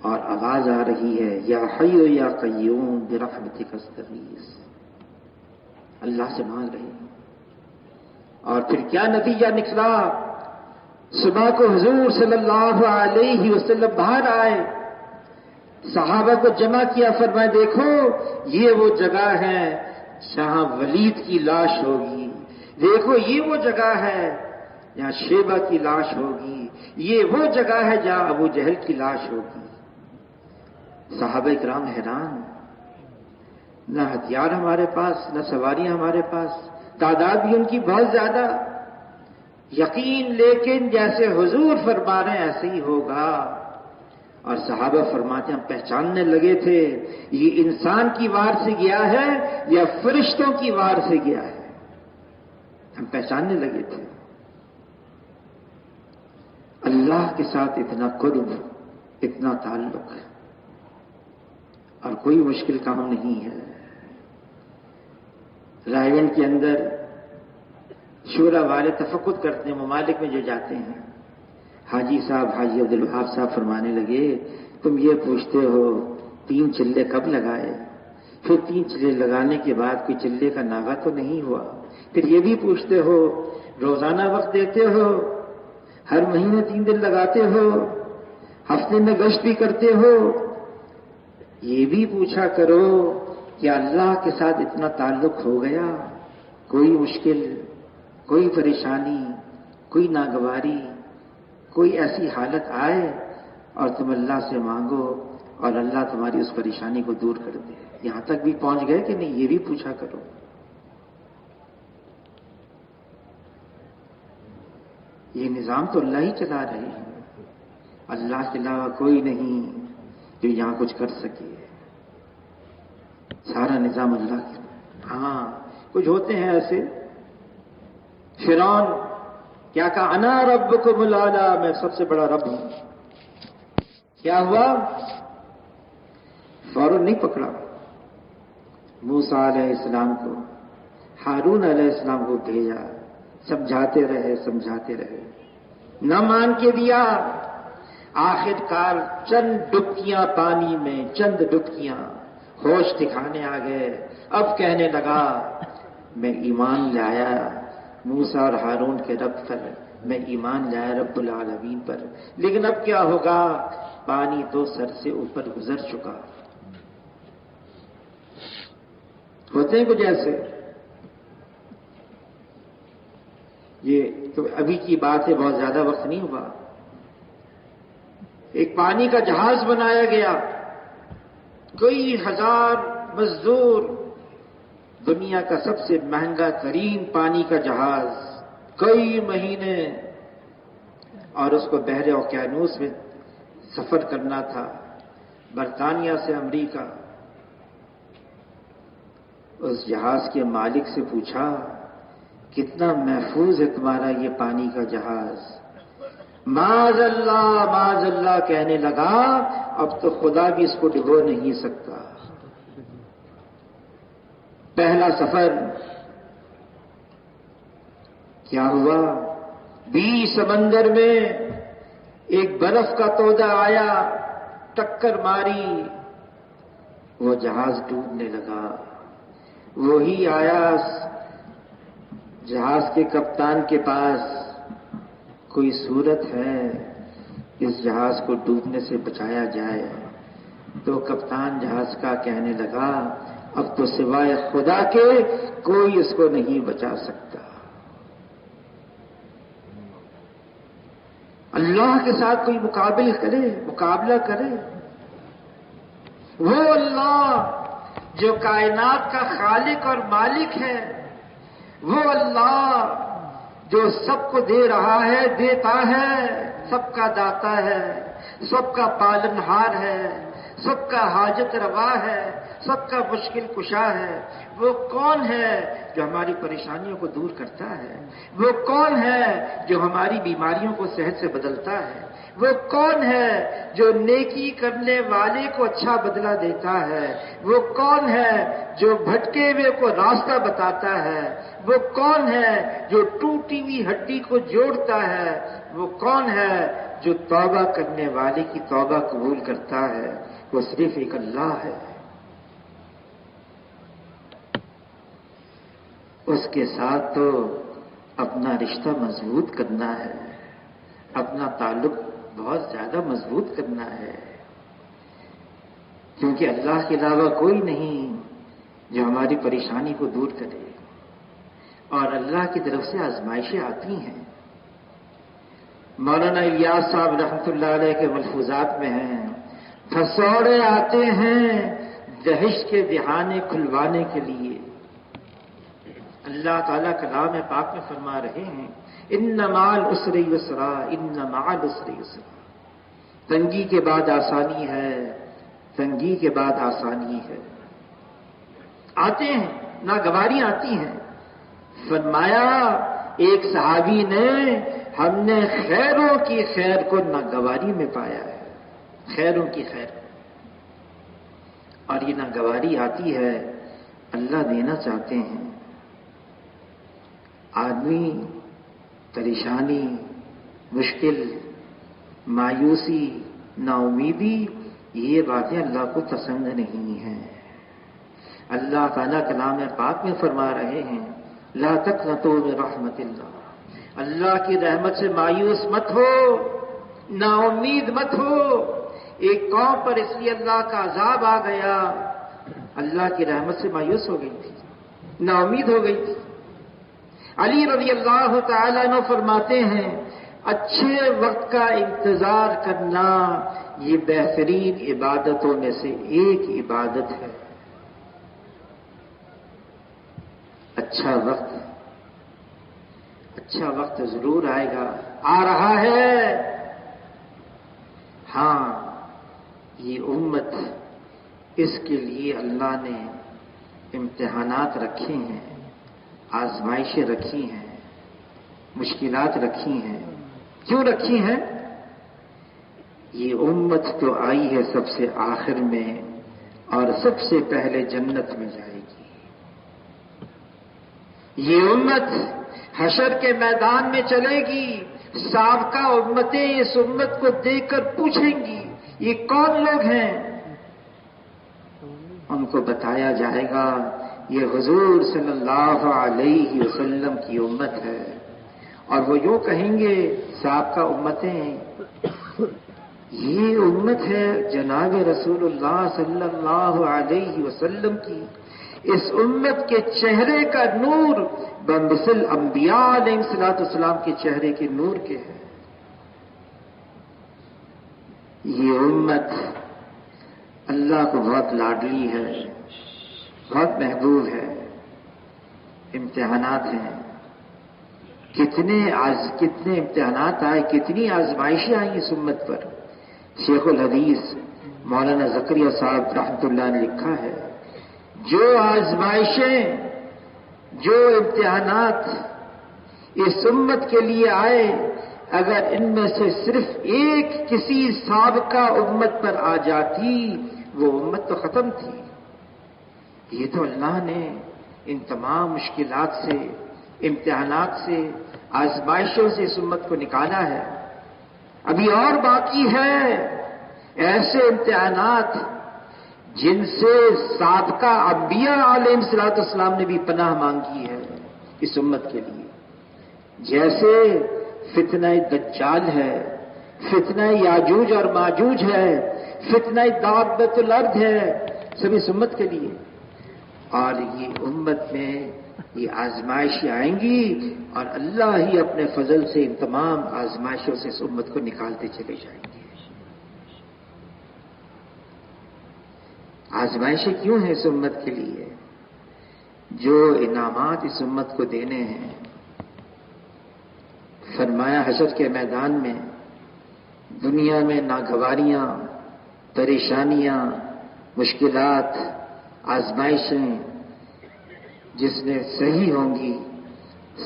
اور آواز آ رہی ہے یا حی یا قیوم برحمتک استغیث، اللہ سے مانگ رہے ہیں۔ اور پھر کیا نتیجہ نکلا؟ صبح کو حضور صلی اللہ علیہ وسلم باہر آئے، صحابہ کو جمع کیا، فرمائے دیکھو یہ وہ جگہ ہے جہاں ولید کی لاش ہوگی، دیکھو یہ وہ جگہ ہے جہاں شیبہ کی لاش ہوگی، یہ وہ جگہ ہے جہاں ابو جہل کی لاش ہوگی۔ صحابہ کرام حیران، نہ ہتھیار ہمارے پاس، نہ سواریاں ہمارے پاس، تعداد بھی ان کی بہت زیادہ، یقین لیکن جیسے حضور فرما رہے ہیں ایسے ہی ہوگا۔ اور صحابہ فرماتے ہیں ہم پہچاننے لگے تھے یہ انسان کی وار سے گیا ہے یا فرشتوں کی وار سے گیا ہے، ہم پہچاننے لگے تھے۔ اللہ کے ساتھ اتنا قرب، اتنا تعلق ہے، اور کوئی مشکل کام نہیں ہے۔ رائے گنج کے اندر شورا والے تفقد کرتے ہیں، ممالک میں جو جاتے ہیں، حاجی صاحب، حاجی عبدالوہاب صاحب فرمانے لگے تم یہ پوچھتے ہو 3 چلے کب لگائے، پھر 3 چلے لگانے کے بعد کوئی چلے کا ناغہ تو نہیں ہوا، پھر یہ بھی پوچھتے ہو روزانہ وقت دیتے ہو، ہر مہینے 3 دن لگاتے ہو، ہفتے میں گشت بھی کرتے ہو، یہ بھی پوچھا کرو کہ اللہ کے ساتھ اتنا تعلق ہو گیا، کوئی مشکل، کوئی پریشانی، کوئی ناگواری، کوئی ایسی حالت آئے اور تم اللہ سے مانگو اور اللہ تمہاری اس پریشانی کو دور کر دے، یہاں تک بھی پہنچ گئے کہ نہیں، یہ بھی پوچھا کرو۔ یہ نظام تو اللہ ہی چلا رہے ہیں، اللہ کے علاوہ کوئی نہیں جو یہاں کچھ کر سکے، سارا نظام اللہ کے۔ ہاں کچھ ہوتے ہیں ایسے، فرعون کیا کہا، انا ربکم الاعلی، میں سب سے بڑا رب ہوں، کیا ہوا؟ فوراً نہیں پکڑا، موسیٰ علیہ السلام کو، ہارون علیہ السلام کو بھیجا، سمجھاتے رہے، نہ مان کے دیا، آخر کار چند ڈبکیاں پانی میں، چند ڈبکیاں، ہوش دکھانے آ گئے، اب کہنے لگا میں ایمان لایا موسیٰ اور ہارون کے رب پر، میں ایمان لایا رب العالمین پر، لیکن اب کیا ہوگا؟ پانی تو سر سے اوپر گزر چکا۔ ہوتے ہیں کچھ ایسے، یہ تو ابھی کی بات ہے، بہت زیادہ وقت نہیں ہوا۔ ایک پانی کا جہاز بنایا گیا، کئی ہزار مزدور، دنیا کا سب سے مہنگا ترین پانی کا جہاز، کئی مہینے، اور اس کو بحر اوقیانوس میں سفر کرنا تھا، برطانیہ سے امریکہ۔ اس جہاز کے مالک سے پوچھا کتنا محفوظ ہے تمہارا یہ پانی کا جہاز؟ معاذ اللہ کہنے لگا اب تو خدا بھی اس کو ڈبو نہیں سکتا۔ پہلا سفر کیا ہوا؟ 20 سمندر میں ایک برف کا تودا آیا، ٹکر ماری، وہ جہاز ڈوبنے لگا۔ وہی آیا جہاز کے کپتان کے پاس، کوئی صورت ہے اس جہاز کو ڈوبنے سے بچایا جائے؟ تو کپتان جہاز کا کہنے لگا اب تو سوائے خدا کے کوئی اس کو نہیں بچا سکتا۔ اللہ کے ساتھ کوئی مقابلہ کرے، وہ اللہ جو کائنات کا خالق اور مالک ہے، وہ اللہ جو سب کو دے رہا ہے، دیتا ہے، سب کا داتا ہے، سب کا پالنہار ہے، سب کا حاجت روا ہے، سب کا مشکل کشا ہے۔ وہ کون ہے جو ہماری پریشانیوں کو دور کرتا ہے؟ وہ کون ہے جو ہماری بیماریوں کو صحت سے بدلتا ہے؟ وہ کون ہے جو نیکی کرنے والے کو اچھا بدلہ دیتا ہے؟ وہ کون ہے جو بھٹکے ہوئے کو راستہ بتاتا ہے؟ وہ کون ہے جو ٹوٹی ہوئی ہڈی کو جوڑتا ہے؟ وہ کون ہے جو توبہ کرنے والے کی توبہ قبول کرتا ہے وہ صرف ایک اللہ ہے. اس کے ساتھ تو اپنا رشتہ مضبوط کرنا ہے، اپنا تعلق بہت زیادہ مضبوط کرنا ہے، کیونکہ اللہ کے علاوہ کوئی نہیں جو ہماری پریشانی کو دور کرے. اور اللہ کی طرف سے آزمائشیں آتی ہیں. مولانا الیاس صاحب رحمۃ اللہ علیہ کے ملفوظات میں ہیں، پھسوڑے آتے ہیں دہش کے دہانے کھلوانے کے لیے. اللہ تعالیٰ کلام پاک میں فرما رہے ہیں ان مع العسر یسرا، ان مع العسر یسرا. تنگی کے بعد آسانی ہے، تنگی کے بعد آسانی ہے. آتے ہیں، ناگواریاں آتی ہیں. فرمایا ایک صحابی نے ہم نے خیروں کی خیر کو ناگواری میں پایا ہے، خیروں کی خیر. اور یہ ناگواری آتی ہے، اللہ دینا چاہتے ہیں. آدمی پریشانی، مشکل، مایوسی، نا امیدی، یہ باتیں اللہ کو پسند نہیں ہیں. اللہ تعالیٰ کلام پاک میں فرما رہے ہیں لا تقنطوا من رحمت اللہ. اللہ کی رحمت سے مایوس مت ہو، نا امید مت ہو. ایک قوم پر اس لیے اللہ کا عذاب آ گیا، اللہ کی رحمت سے مایوس ہو گئی تھی، نا امید ہو گئی تھی. علی رضی اللہ تعالیٰ عنہ فرماتے ہیں اچھے وقت کا انتظار کرنا یہ بہترین عبادتوں میں سے ایک عبادت ہے. اچھا وقت ضرور آئے گا، آ رہا ہے. ہاں یہ امت، اس کے لیے اللہ نے امتحانات رکھے ہیں، آزمائشیں رکھی ہیں، مشکلات رکھی ہیں. کیوں رکھی ہیں؟ یہ امت تو آئی ہے سب سے آخر میں اور سب سے پہلے جنت میں جائے گی. یہ امت حشر کے میدان میں چلے گی. سابقہ امتیں اس امت کو دیکھ کر پوچھیں گی یہ کون لوگ ہیں؟ ان کو بتایا جائے گا یہ حضور صلی اللہ علیہ وسلم کی امت ہے. اور وہ یوں کہیں گے سابقہ امتیں، یہ امت ہے جناب رسول اللہ صلی اللہ علیہ وسلم کی. اس امت کے چہرے کا نور بمثل انبیاء علیہ السلام کے چہرے کے نور کے ہے. یہ امت اللہ کو بہت لاڈلی ہے، بہت محبوب ہے. امتحانات ہیں، کتنے امتحانات آئے، کتنی آزمائشیں آئیں اس امت پر. شیخ الحدیث مولانا زکریا صاحب رحمۃ اللہ نے لکھا ہے جو آزمائشیں، جو امتحانات اس امت کے لیے آئے، اگر ان میں سے صرف ایک کسی سابقہ امت پر آ جاتی وہ امت تو ختم تھی. یہ تو اللہ نے ان تمام مشکلات سے، امتحانات سے، آزمائشوں سے اس امت کو نکالا ہے. ابھی اور باقی ہے ایسے امتحانات جن سے سابقہ انبیاء علیہ السلام نے بھی پناہ مانگی ہے اس امت کے لیے. جیسے فتنہ دجال ہے، فتنہ یاجوج اور ماجوج ہے، فتنہ دابۃ الارض ہے، سب اس امت کے لیے. اور یہ امت میں یہ آزمائشیں آئیں گی اور اللہ ہی اپنے فضل سے ان تمام آزمائشوں سے اس امت کو نکالتے چلے جائیں گے. آزمائشیں کیوں ہیں اس امت کے لیے؟ جو انعامات اس امت کو دینے ہیں. فرمایا حشر کے میدان میں دنیا میں ناگواریاں، پریشانیاں، مشکلات، آزمائشیں جس نے صحیح ہوں گی،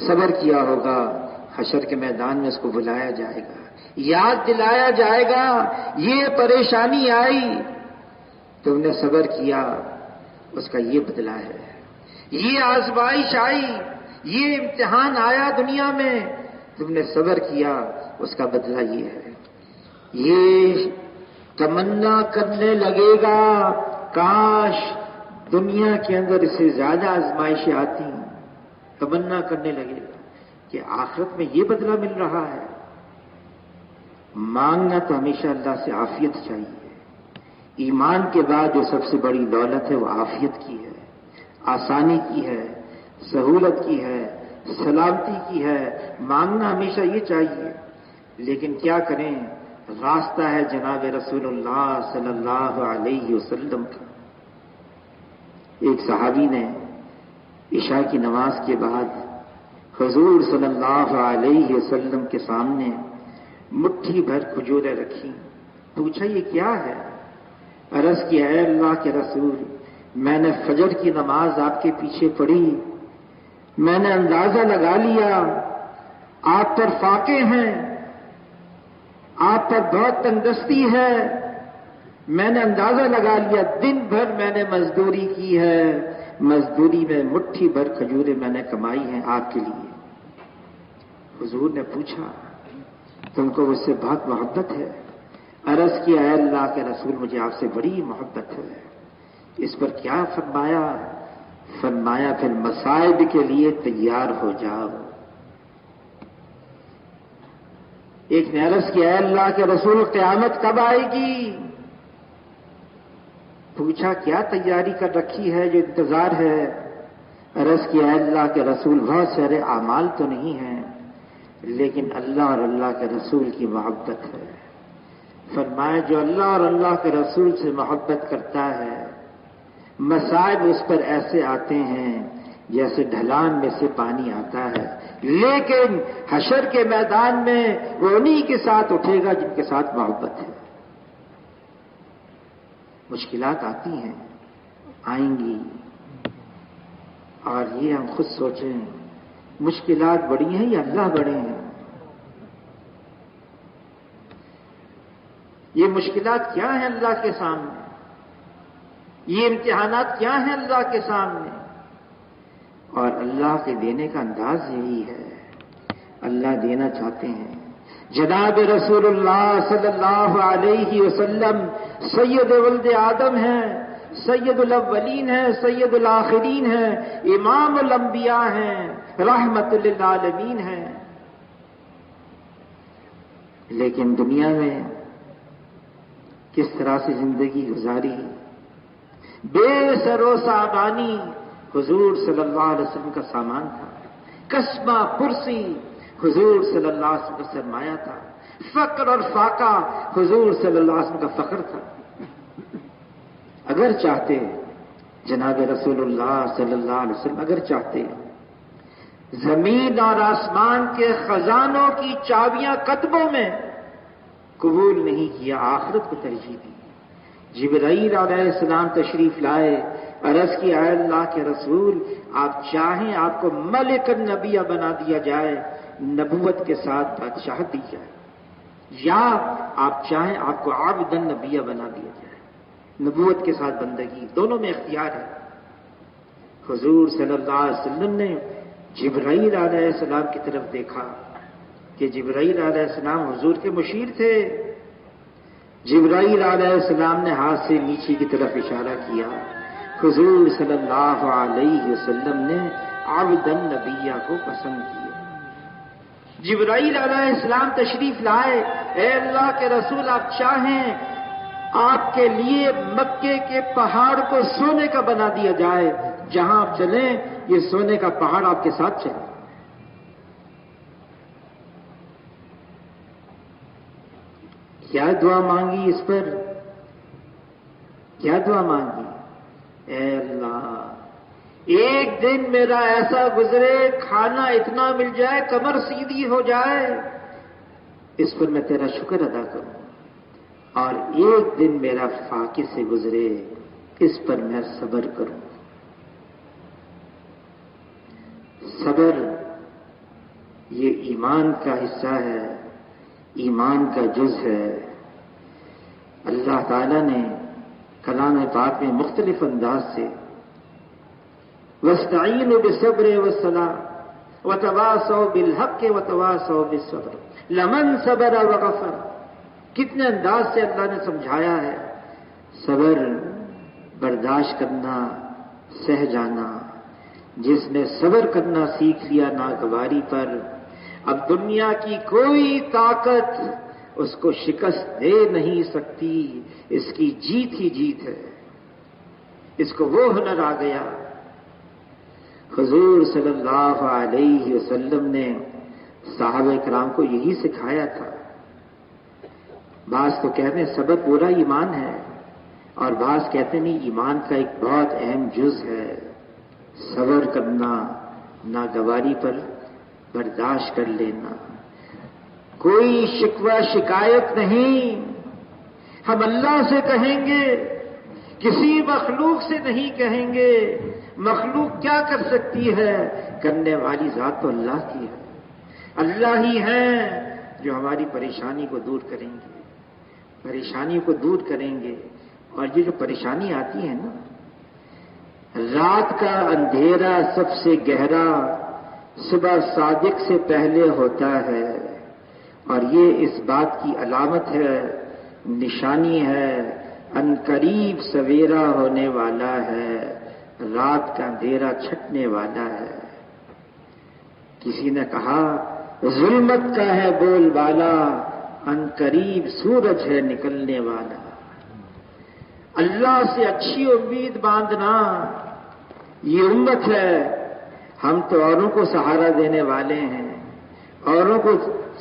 صبر کیا ہوگا، حشر کے میدان میں اس کو بلایا جائے گا، یاد دلایا جائے گا یہ پریشانی آئی، تم نے صبر کیا، اس کا یہ بدلہ ہے. یہ آزمائش آئی، یہ امتحان آیا دنیا میں، تم نے صبر کیا، اس کا بدلہ یہ ہے. یہ تمنا کرنے لگے گا کاش دنیا کے اندر اس سے زیادہ آزمائشیں آتی ہیں، تمنا کرنے لگے گا کہ آخرت میں یہ بدلہ مل رہا ہے۔ مانگنا تو ہمیشہ اللہ سے عافیت چاہیے۔ ایمان کے بعد جو سب سے بڑی دولت ہے وہ عافیت کی ہے، آسانی کی ہے، سہولت کی ہے، سلامتی کی ہے۔ مانگنا ہمیشہ یہ چاہیے، لیکن کیا کریں، راستہ ہے جناب رسول اللہ صلی اللہ علیہ وسلم کا۔ ایک صحابی نے عشاء کی نماز کے بعد حضور صلی اللہ علیہ وسلم کے سامنے مٹھی بھر کھجوریں رکھی، پوچھا یہ کیا ہے؟ عرض کیا اے اللہ کے رسول، میں نے فجر کی نماز آپ کے پیچھے پڑھی، میں نے اندازہ لگا لیا آپ پر فاقے ہیں، آپ پر بہت تندرستی ہے، میں نے اندازہ لگا لیا دن بھر میں نے مزدوری کی ہے، مزدوری میں مٹھی بھر کھجوریں میں نے کمائی ہیں آپ کے لیے۔ حضور نے پوچھا تم کو مجھ سے بہت محبت ہے؟ عرض کیا اے اللہ کے رسول مجھے آپ سے بڑی محبت ہے۔ اس پر کیا فرمایا؟ فرمایا پھر مصائب کے لیے تیار ہو جاؤ۔ ایک نے عرض کیا اے اللہ کے رسول قیامت کب آئے گی؟ پوچھا کیا تیاری کر رکھی ہے جو انتظار ہے؟ عرض کیا اے اللہ کے رسول بہت سارے اعمال تو نہیں ہیں، لیکن اللہ اور اللہ کے رسول کی محبت ہے۔ فرمایا جو اللہ اور اللہ کے رسول سے محبت کرتا ہے مصائب اس پر ایسے آتے ہیں جیسے ڈھلان میں سے پانی آتا ہے، لیکن حشر کے میدان میں وہ انہی کے ساتھ اٹھے گا جن کے ساتھ محبت ہے۔ مشکلات آتی ہیں، آئیں گی، اور یہ ہم خود سوچیں مشکلات بڑی ہیں یا اللہ بڑے ہیں؟ یہ مشکلات کیا ہیں اللہ کے سامنے؟ یہ امتحانات کیا ہیں اللہ کے سامنے؟ اور اللہ کے دینے کا انداز یہی ہے، اللہ دینا چاہتے ہیں۔ جناب رسول اللہ صلی اللہ علیہ وسلم سید ولد آدم ہیں، سید الاولین ہیں، سید الآخرین ہیں، امام الانبیاء ہیں، رحمت للعالمین ہیں، لیکن دنیا میں کس طرح سے زندگی گزاری، بے سر و سامانی حضور صلی اللہ علیہ وسلم کا سامان تھا، قسمہ پرسی حضور صلی اللہ علیہ وسلم کا سرمایہ تھا، فقر اور فاقہ حضور صلی اللہ علیہ وسلم کا فخر تھا۔ اگر چاہتے جناب رسول اللہ صلی اللہ علیہ وسلم اگر چاہتے زمین اور آسمان کے خزانوں کی چابیاں قدموں میں، قبول نہیں کیا، آخرت کو ترجیح دی۔ جبرائیل علیہ السلام تشریف لائے، عرض کی اے اللہ کے رسول آپ چاہیں آپ کو ملک النبیہ بنا دیا جائے، نبوت کے ساتھ بادشاہت دی جائے، یا آپ چاہیں آپ کو عبد النبیہ بنا دیا جائے، نبوت کے ساتھ بندگی، دونوں میں اختیار ہے۔ حضور صلی اللہ علیہ وسلم نے جبرائیل علیہ السلام کی طرف دیکھا کہ جبرائیل علیہ السلام حضور کے مشیر تھے۔ جبرائیل علیہ السلام نے ہاتھ سے نیچے کی طرف اشارہ کیا، حضور صلی اللہ علیہ وسلم نے عبد النبیہ کو پسند کیا۔ جبرائیل علیہ السلام تشریف لائے، اے اللہ کے رسول آپ چاہیں آپ کے لیے مکے کے پہاڑ کو سونے کا بنا دیا جائے، جہاں آپ چلیں یہ سونے کا پہاڑ آپ کے ساتھ چلے۔ کیا دعا مانگی اس پر؟ کیا دعا مانگی؟ اے اللہ ایک دن میرا ایسا گزرے کھانا اتنا مل جائے کمر سیدھی ہو جائے، اس پر میں تیرا شکر ادا کروں، اور ایک دن میرا فاقے سے گزرے اس پر میں صبر کروں۔ صبر یہ ایمان کا حصہ ہے، ایمان کا جز ہے۔ اللہ تعالیٰ نے کلام پاک میں مختلف انداز سے وَاسْتَعِينُوا بِالصَّبْرِ وَالصَّلَاةِ وَتَوَاصَوْا بِالْحَقِّ وَتَوَاصَوْا بِالصَّبْرِ لَمَنْ صَبَرَ وَغَفَرَ کتنے انداز سے اللہ نے سمجھایا ہے، صبر، برداشت کرنا، سہ جانا۔ جس نے صبر کرنا سیکھ لیا ناگواری پر، اب دنیا کی کوئی طاقت اس کو شکست دے نہیں سکتی، اس کی جیت ہی جیت ہے، اس کو وہ ہنر آ گیا۔ حضور صلی اللہ علیہ وسلم نے صحابہ کرام کو یہی سکھایا تھا۔ بعض تو کہتے ہیں صبر پورا ایمان ہے، اور بعض کہتے ہیں نہیں، ایمان کا ایک بہت اہم جز ہے صبر کرنا، ناگواری پر برداشت کر لینا۔ کوئی شکوہ شکایت نہیں، ہم اللہ سے کہیں گے، کسی مخلوق سے نہیں کہیں گے۔ مخلوق کیا کر سکتی ہے؟ کرنے والی ذات تو اللہ کی ہے۔ اللہ ہی ہیں جو ہماری پریشانی کو دور کریں گے، پریشانی کو دور کریں گے۔ اور یہ جو پریشانی آتی ہے نا، رات کا اندھیرا سب سے گہرا صبح صادق سے پہلے ہوتا ہے، اور یہ اس بات کی علامت ہے، نشانی ہے، عنقریب سویرا ہونے والا ہے، رات کا اندھیرا چھٹنے والا ہے۔ کسی نے کہا ظلمت کا ہے بول بالا، عنقریب سورج ہے نکلنے والا۔ اللہ سے اچھی امید باندھنا، یہ امت ہے۔ ہم تو اوروں کو سہارا دینے والے ہیں، اوروں کو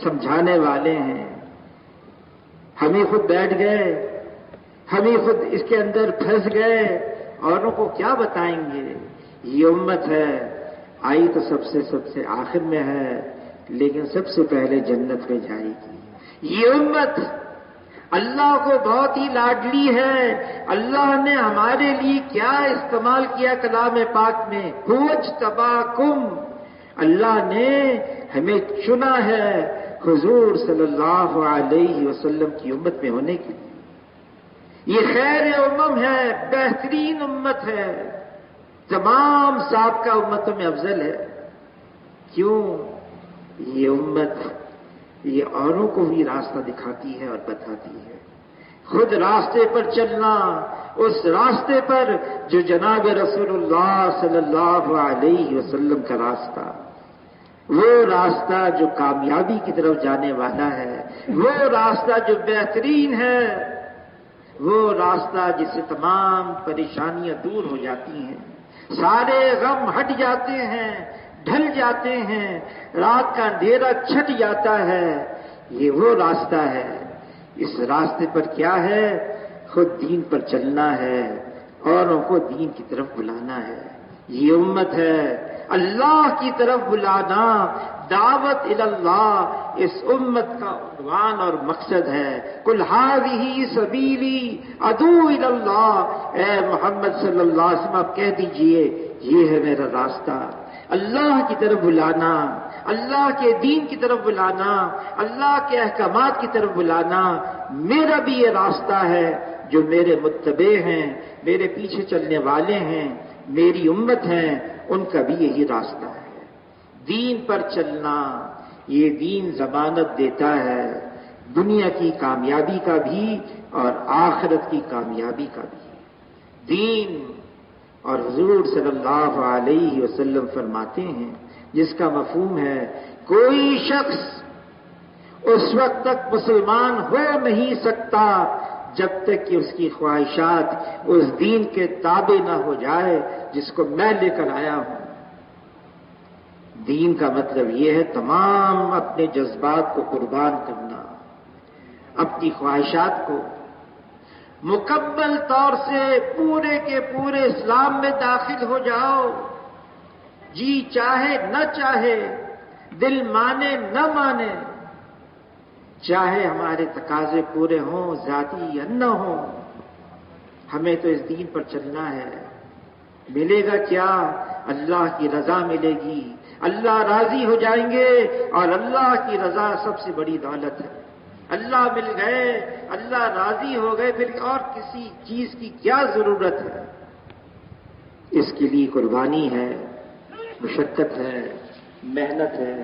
سمجھانے والے ہیں، ہم ہی خود بیٹھ گئے، ہم ہی خود اس کے اندر پھنس گئے، اوروں کو کیا بتائیں گے؟ یہ امت ہے، آئی تو سب سے آخر میں ہے، لیکن سب سے پہلے جنت میں جائے گی۔ یہ امت اللہ کو بہت ہی لاڈلی ہے۔ اللہ نے ہمارے لیے کیا استعمال کیا کلام پاک میں؟ اجتباکم، اللہ نے ہمیں چنا ہے حضور صلی اللہ علیہ وسلم کی امت میں ہونے کے لیے۔ یہ خیر امم ہے، بہترین امت ہے، تمام سابقہ امتوں میں افضل ہے۔ کیوں؟ یہ امت یہ اوروں کو بھی راستہ دکھاتی ہے اور بتاتی ہے۔ خود راستے پر چلنا، اس راستے پر جو جناب رسول اللہ صلی اللہ علیہ وسلم کا راستہ، وہ راستہ جو کامیابی کی طرف جانے والا ہے، وہ راستہ جو بہترین ہے، وہ راستہ جس سے تمام پریشانیاں دور ہو جاتی ہیں، سارے غم ہٹ جاتے ہیں، ڈھل جاتے ہیں، رات کا اندھیرا چھٹ جاتا ہے۔ یہ وہ راستہ ہے۔ اس راستے پر کیا ہے؟ خود دین پر چلنا ہے، اوروں کو دین کی طرف بلانا ہے۔ یہ امت ہے، اللہ کی طرف بلانا، دعوت اللہ، اس امت کا عنوان اور مقصد ہے۔ قل ھذہ سبیلی ادعو الی اللہ، اے محمد صلی اللہ علیہ وسلم آپ کہہ دیجئے یہ ہے میرا راستہ، اللہ کی طرف بلانا، اللہ کے دین کی طرف بلانا، اللہ کے احکامات کی طرف بلانا۔ میرا بھی یہ راستہ ہے، جو میرے متبع ہیں، میرے پیچھے چلنے والے ہیں، میری امت ہیں، ان کا بھی یہی راستہ ہے۔ دین پر چلنا، یہ دین ضمانت دیتا ہے دنیا کی کامیابی کا بھی اور آخرت کی کامیابی کا بھی۔ دین اور حضور صلی اللہ علیہ وسلم فرماتے ہیں، جس کا مفہوم ہے کوئی شخص اس وقت تک مسلمان ہو نہیں سکتا جب تک کہ اس کی خواہشات اس دین کے تابع نہ ہو جائے جس کو میں لے کر آیا ہوں۔ دین کا مطلب یہ ہے تمام اپنے جذبات کو قربان کرنا، اپنی خواہشات کو مکمل طور سے پورے کے پورے اسلام میں داخل ہو جاؤ، جی چاہے نہ چاہے، دل مانے نہ مانے، چاہے ہمارے تقاضے پورے ہوں ذاتی یا نہ ہوں، ہمیں تو اس دین پر چلنا ہے۔ ملے گا کیا؟ اللہ کی رضا ملے گی، اللہ راضی ہو جائیں گے، اور اللہ کی رضا سب سے بڑی دولت ہے۔ اللہ مل گئے، اللہ راضی ہو گئے، پھر اور کسی چیز کی کیا ضرورت ہے؟ اس کے لیے قربانی ہے، مشقت ہے، محنت ہے۔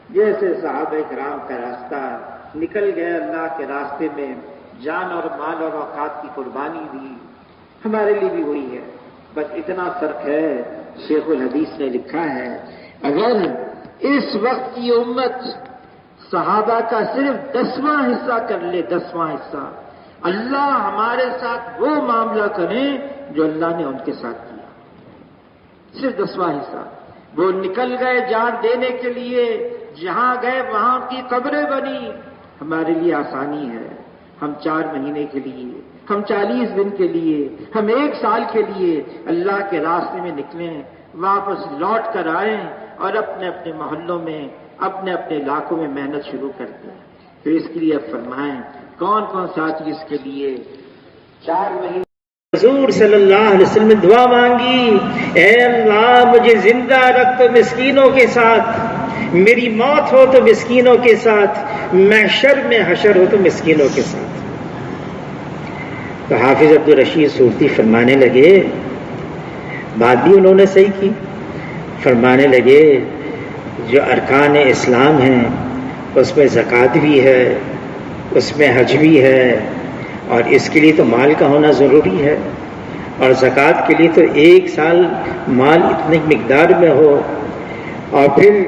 جیسے صحابہ کرام کا راستہ نکل گئے اللہ کے راستے میں، جان اور مال اور اوقات کی قربانی دی، ہمارے لیے بھی وہی ہے، بس اتنا فرق ہے، شیخ الحدیث نے لکھا ہے اگر اس وقت کی امت صحابہ کا صرف 10واں حصہ کر لے، 10واں حصہ، اللہ ہمارے ساتھ وہ معاملہ کرے جو اللہ نے ان کے ساتھ کیا، صرف 10واں حصہ۔ وہ نکل گئے جان دینے کے لیے، جہاں گئے وہاں کی قبریں بنی، ہمارے لیے آسانی ہے، ہم 4 مہینے کے لیے، ہم 40 دن کے لیے، ہم 1 سال کے لیے اللہ کے راستے میں نکلیں، واپس لوٹ کر آئیں اور اپنے اپنے محلوں میں، اپنے اپنے علاقوں میں محنت شروع کر دیں۔ تو اس کے لیے اب فرمائیں کون کون ساتھی اس کے لیے 4 مہینے حضور صلی اللہ علیہ وسلم نے دعا مانگی، اے اللہ مجھے زندہ رکھ تو مسکینوں کے ساتھ، میری موت ہو تو مسکینوں کے ساتھ، محشر میں حشر ہو تو مسکینوں کے ساتھ۔ تو حافظ عبدالرشید سورتی فرمانے لگے، بات بھی انہوں نے صحیح کی، فرمانے لگے جو ارکان اسلام ہیں اس میں زکوٰۃ بھی ہے، اس میں حج بھی ہے، اور اس کے لیے تو مال کا ہونا ضروری ہے، اور زکوٰۃ کے لیے تو 1 سال مال اتنی مقدار میں ہو، اور پھر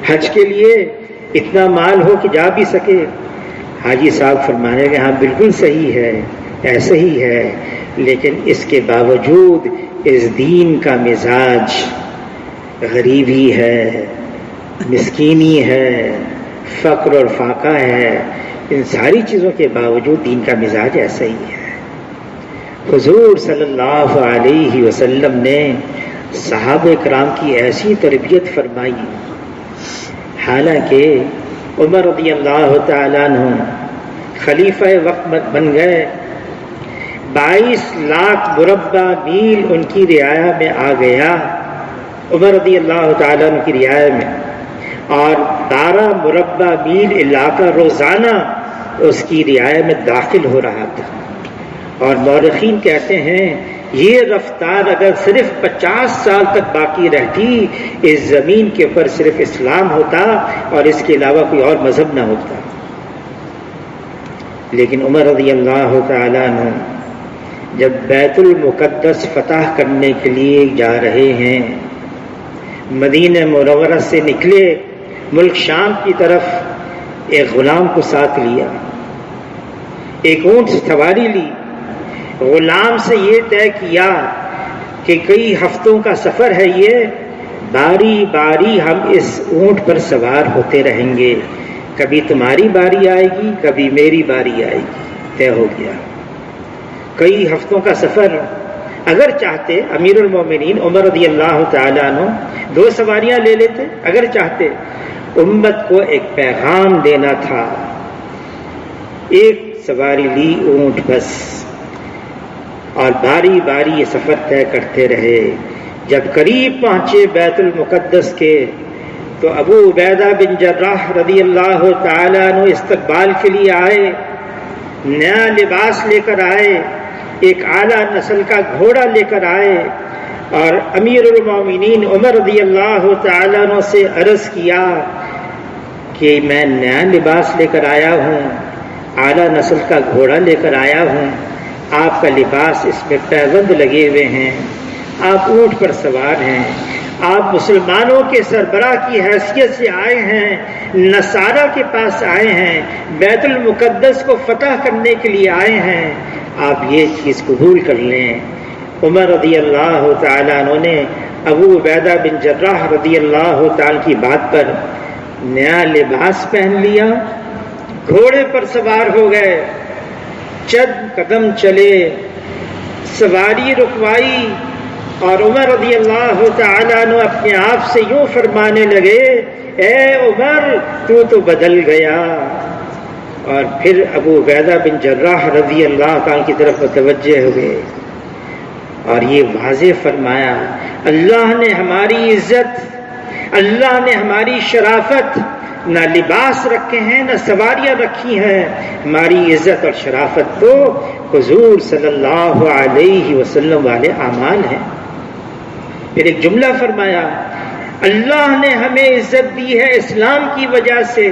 حج کے لیے اتنا مال ہو کہ جا بھی سکے۔ حاجی صاحب فرمانے لگے ہاں بالکل صحیح ہے، ایسا ہی ہے، لیکن اس کے باوجود اس دین کا مزاج غریبی ہے، مسکینی ہے، فقر اور فاقہ ہے، ان ساری چیزوں کے باوجود دین کا مزاج ایسا ہی ہے۔ حضور صلی اللہ علیہ وسلم نے صحابہ کرام کی ایسی تربیت فرمائی، حالانکہ عمر رضی اللہ تعالیٰ عنہ خلیفہ وقت بن گئے، 22 لاکھ مربع میل ان کی رعایا میں آ گیا، عمر رضی اللہ تعالیٰ عنہ کی رعایا میں، اور 12 مربع میل علاقہ روزانہ اس کی رعایا میں داخل ہو رہا تھا۔ اور مورخین کہتے ہیں یہ رفتار اگر صرف 50 سال تک باقی رہتی، اس زمین کے اوپر صرف اسلام ہوتا اور اس کے علاوہ کوئی اور مذہب نہ ہوتا۔ لیکن عمر رضی اللہ تعالیٰ عنہ جب بیت المقدس فتح کرنے کے لیے جا رہے ہیں، مدینہ منورہ سے نکلے، ملک شام کی طرف، ایک غلام کو ساتھ لیا، ایک اونٹ سواری لی، غلام سے یہ طے کیا کہ کئی ہفتوں کا سفر ہے، یہ باری باری ہم اس اونٹ پر سوار ہوتے رہیں گے، کبھی تمہاری باری آئے گی کبھی میری باری آئے گی۔ طے ہو گیا، کئی ہفتوں کا سفر۔ اگر چاہتے امیر المومنین عمر رضی اللہ تعالیٰ عنہ 2 سواریاں لے لیتے، اگر چاہتے، امت کو ایک پیغام دینا تھا، ایک سواری لی اونٹ بس، اور باری باری یہ سفر طے کرتے رہے۔ جب قریب پہنچے بیت المقدس کے تو ابو عبیدہ بن جراح رضی اللہ تعالیٰ عنہ استقبال کے لیے آئے، نیا لباس لے کر آئے، ایک اعلیٰ نسل کا گھوڑا لے کر آئے، اور امیر المومنین عمر رضی اللہ تعالیٰ عنہ سے عرض کیا کہ میں نیا لباس لے کر آیا ہوں، اعلیٰ نسل کا گھوڑا لے کر آیا ہوں، آپ کا لباس اس میں پیوند لگے ہوئے ہیں، آپ اونٹ پر سوار ہیں، آپ مسلمانوں کے سربراہ کی حیثیت سے آئے ہیں، نصارہ کے پاس آئے ہیں، بیت المقدس کو فتح کرنے کے لیے آئے ہیں، آپ یہ چیز قبول کر لیں۔ عمر رضی اللہ تعالیٰ عنہ نے ابو عبیدہ بن جراح رضی اللہ تعالیٰ کی بات پر نیا لباس پہن لیا، گھوڑے پر سوار ہو گئے، چند قدم چلے، سواری رکوائی، اور عمر رضی اللہ تعالیٰ عنہ اپنے آپ سے یوں فرمانے لگے، اے عمر تو بدل گیا۔ اور پھر ابو عبیدہ بن جراح رضی اللہ تعالیٰ کی طرف متوجہ ہوئے اور یہ واضح فرمایا، اللہ نے ہماری عزت، اللہ نے ہماری شرافت، نہ لباس رکھے ہیں نہ سواریاں رکھی ہیں، ہماری عزت اور شرافت تو حضور صلی اللہ علیہ وسلم والے اعمال ہیں۔ پھر ایک جملہ فرمایا، اللہ نے ہمیں عزت دی ہے اسلام کی وجہ سے،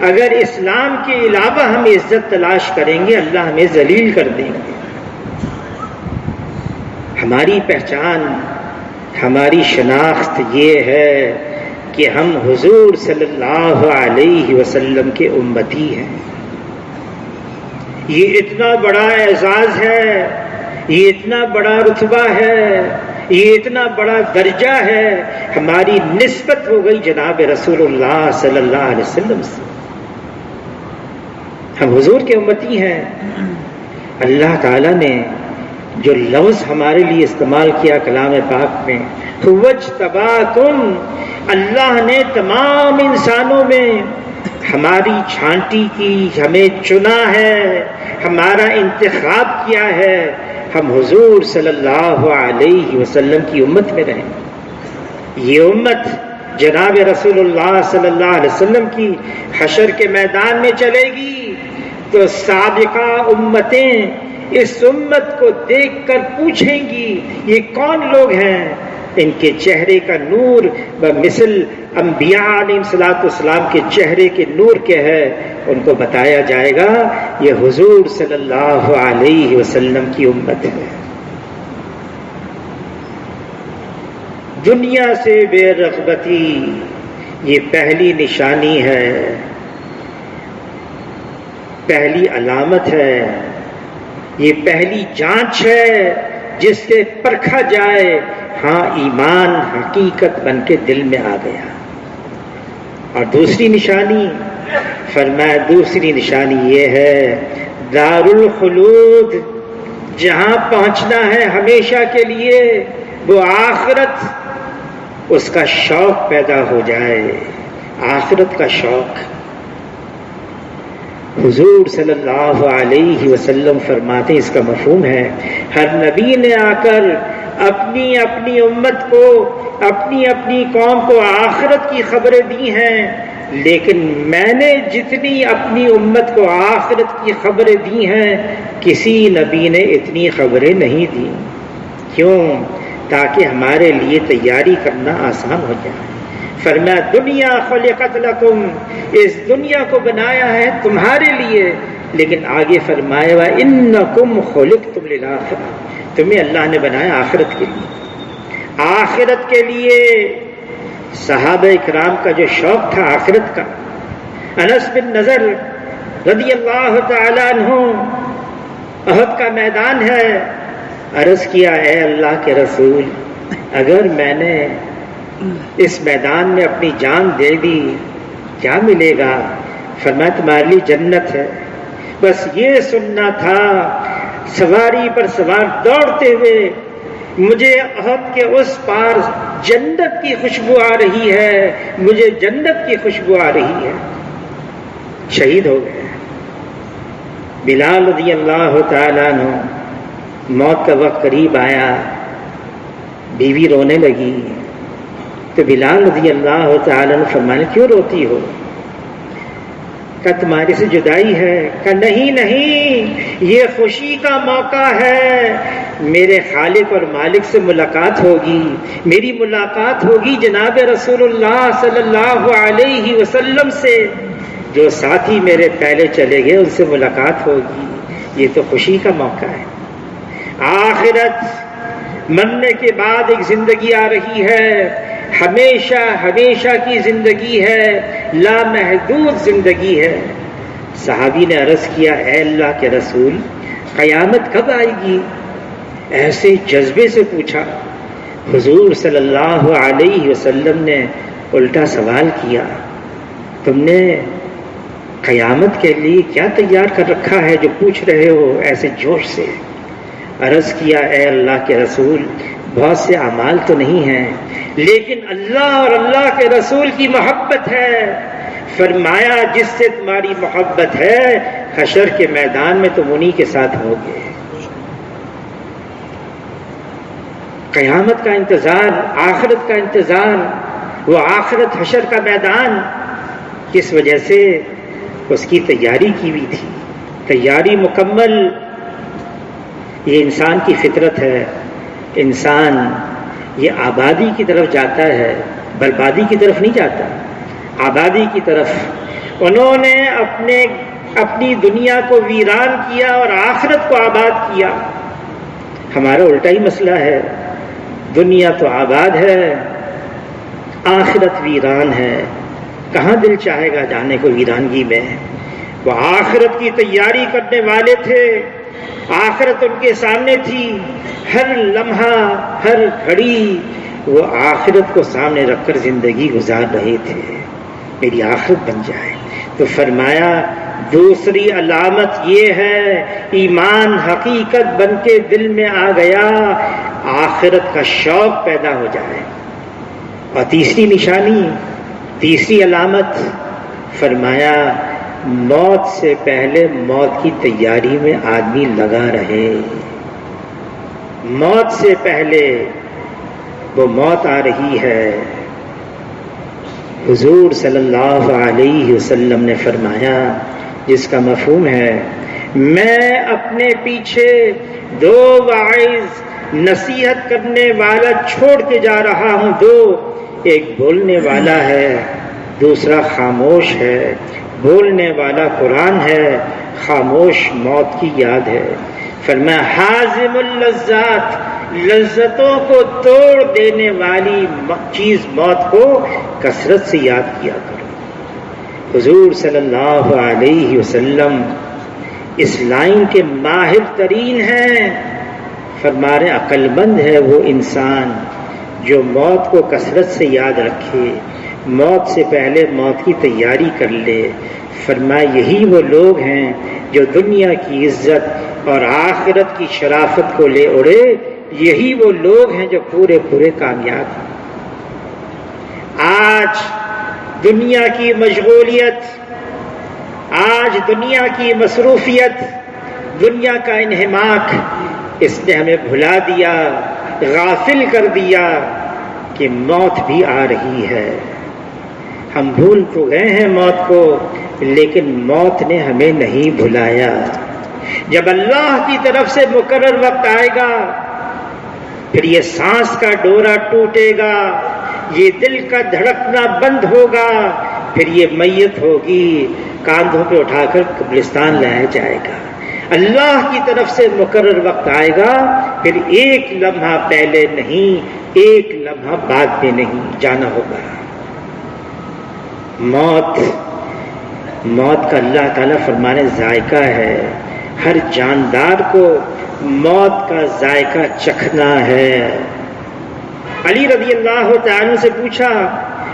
اگر اسلام کے علاوہ ہم عزت تلاش کریں گے اللہ ہمیں ذلیل کر دیں گے۔ ہماری پہچان، ہماری شناخت یہ ہے کہ ہم حضور صلی اللہ علیہ وسلم کے امتی ہیں۔ یہ اتنا بڑا اعزاز ہے، یہ اتنا بڑا رتبہ ہے، یہ اتنا بڑا درجہ ہے، ہماری نسبت ہو گئی جناب رسول اللہ صلی اللہ علیہ وسلم سے۔ ہم حضور کے امتی ہیں۔ اللہ تعالیٰ نے جو لفظ ہمارے لیے استعمال کیا کلام پاک میں، وَاجْتَبَاكُمْ، اللہ نے تمام انسانوں میں ہماری چھانٹی کی، ہمیں چنا ہے، ہمارا انتخاب کیا ہے، ہم حضور صلی اللہ علیہ وسلم کی امت میں رہیں۔ یہ امت جناب رسول اللہ صلی اللہ علیہ وسلم کی حشر کے میدان میں چلے گی تو سابقہ امتیں اس امت کو دیکھ کر پوچھیں گی یہ کون لوگ ہیں؟ ان کے چہرے کا نور بمثل انبیاء علیہ الصلوۃ والسلام کے چہرے کے نور کے ہے۔ ان کو بتایا جائے گا یہ حضور صلی اللہ علیہ وسلم کی امت ہے۔ دنیا سے بے رغبتی یہ پہلی نشانی ہے، پہلی علامت ہے، یہ پہلی جانچ ہے جس سے پرکھا جائے ہاں ایمان حقیقت بن کے دل میں آ گیا۔ اور دوسری نشانی فرمایا، دوسری نشانی یہ ہے دار الخلود، جہاں پہنچنا ہے ہمیشہ کے لیے، وہ آخرت، اس کا شوق پیدا ہو جائے، آخرت کا شوق۔ حضور صلی اللہ علیہ وسلم فرماتے ہیں، اس کا مفہوم ہے ہر نبی نے آ کر اپنی اپنی امت کو، اپنی اپنی قوم کو آخرت کی خبریں دی ہیں، لیکن میں نے جتنی اپنی امت کو آخرت کی خبریں دی ہیں کسی نبی نے اتنی خبریں نہیں دی۔ کیوں؟ تاکہ ہمارے لیے تیاری کرنا آسان ہو جائے۔ فرمایا دنیا خلقت لکم، اس دنیا کو بنایا ہے تمہارے لیے، لیکن آگے فرمایا وَإِنَّكُمْ خُلِقْتُمْ لِلْآخِرَةِ، تمہیں اللہ نے بنایا آخرت کے لیے۔ آخرت کے لیے صحابہ اکرام کا جو شوق تھا آخرت کا، انس بن نضر رضی اللہ تعالی عنہ، احد کا میدان ہے، عرض کیا اے اللہ کے رسول اگر میں نے اس میدان میں اپنی جان دے دی کیا ملے گا؟ فرمایا تمہارے لیے جنت ہے، بس یہ سننا تھا سواری پر سوار دوڑتے ہوئے مجھے احد کے اس پار جنت کی خوشبو آ رہی ہے، مجھے جنت کی خوشبو آ رہی ہے۔ شہید ہو گئے۔ بلال رضی اللہ تعالیٰ عنہ، موت کا وقت قریب آیا، بیوی رونے لگی تو بلال رضی اللہ تعالیٰ عنہ فرمانے کیوں روتی ہو؟ کہا تمہارے سے جدائی ہے؟ کہا نہیں نہیں، یہ خوشی کا موقع ہے، میرے خالق اور مالک سے ملاقات ہوگی، میری ملاقات ہوگی جناب رسول اللہ صلی اللہ علیہ وسلم سے، جو ساتھی میرے پہلے چلے گئے ان سے ملاقات ہوگی، یہ تو خوشی کا موقع ہے۔ آخرت مرنے کے بعد ایک زندگی آ رہی ہے، ہمیشہ ہمیشہ کی زندگی ہے، لامحدود زندگی ہے۔ صحابی نے عرض کیا اے اللہ کے رسول قیامت کب آئے گی؟ ایسے جذبے سے پوچھا۔ حضور صلی اللہ علیہ وسلم نے الٹا سوال کیا، تم نے قیامت کے لیے کیا تیار کر رکھا ہے جو پوچھ رہے ہو ایسے جوش سے؟ عرض کیا اے اللہ کے رسول بہت سے اعمال تو نہیں ہیں، لیکن اللہ اور اللہ کے رسول کی محبت ہے۔ فرمایا جس سے تمہاری محبت ہے حشر کے میدان میں تم انہی کے ساتھ ہوگے۔ قیامت کا انتظار، آخرت کا انتظار، وہ آخرت حشر کا میدان کس وجہ سے؟ اس کی تیاری کی ہوئی تھی، تیاری مکمل۔ یہ انسان کی فطرت ہے، انسان یہ آبادی کی طرف جاتا ہے، بربادی کی طرف نہیں جاتا، آبادی کی طرف۔ انہوں نے اپنی دنیا کو ویران کیا اور آخرت کو آباد کیا۔ ہمارا الٹا ہی مسئلہ ہے، دنیا تو آباد ہے، آخرت ویران ہے۔ کہاں دل چاہے گا جانے کو ویرانگی میں؟ وہ آخرت کی تیاری کرنے والے تھے، آخرت ان کے سامنے تھی، ہر لمحہ ہر گھڑی وہ آخرت کو سامنے رکھ کر زندگی گزار رہے تھے، میری آخرت بن جائے۔ تو فرمایا دوسری علامت یہ ہے، ایمان حقیقت بن کے دل میں آ گیا، آخرت کا شوق پیدا ہو جائے۔ اور تیسری نشانی، تیسری علامت فرمایا موت سے پہلے موت کی تیاری میں آدمی لگا رہے۔ موت سے پہلے وہ موت آ رہی ہے۔ حضور صلی اللہ علیہ وسلم نے فرمایا، جس کا مفہوم ہے، میں اپنے پیچھے 2 واعظ نصیحت کرنے والا چھوڑ کے جا رہا ہوں، 2، ایک بولنے والا ہے، دوسرا خاموش ہے۔ بولنے والا قرآن ہے، خاموش موت کی یاد ہے۔ فرمایا حازم اللذات، لذتوں کو توڑ دینے والی چیز موت کو کثرت سے یاد کیا کرو۔ حضور صلی اللہ علیہ وسلم اس لائن کے ماہر ترین ہیں، فرما رہے عقل مند ہے وہ انسان جو موت کو کثرت سے یاد رکھے، موت سے پہلے موت کی تیاری کر لے۔ فرمایا یہی وہ لوگ ہیں جو دنیا کی عزت اور آخرت کی شرافت کو لے اڑے، یہی وہ لوگ ہیں جو پورے کامیاب ہیں۔ آج دنیا کی مشغولیت، آج دنیا کی مصروفیت، دنیا کا انہماک، اس نے ہمیں بھلا دیا، غافل کر دیا کہ موت بھی آ رہی ہے۔ ہم بھول تو گئے ہیں موت کو، لیکن موت نے ہمیں نہیں بھلایا۔ جب اللہ کی طرف سے مقرر وقت آئے گا، پھر یہ سانس کا ڈورا ٹوٹے گا، یہ دل کا دھڑکنا بند ہوگا، پھر یہ میت ہوگی، کاندھوں پہ اٹھا کر قبرستان لایا جائے گا۔ اللہ کی طرف سے مقرر وقت آئے گا، پھر ایک لمحہ پہلے نہیں، ایک لمحہ بعد میں نہیں، جانا ہوگا۔ موت کا اللہ تعالیٰ فرمانے ذائقہ ہے، ہر جاندار کو موت کا ذائقہ چکھنا ہے۔ علی رضی اللہ تعالیٰ سے پوچھا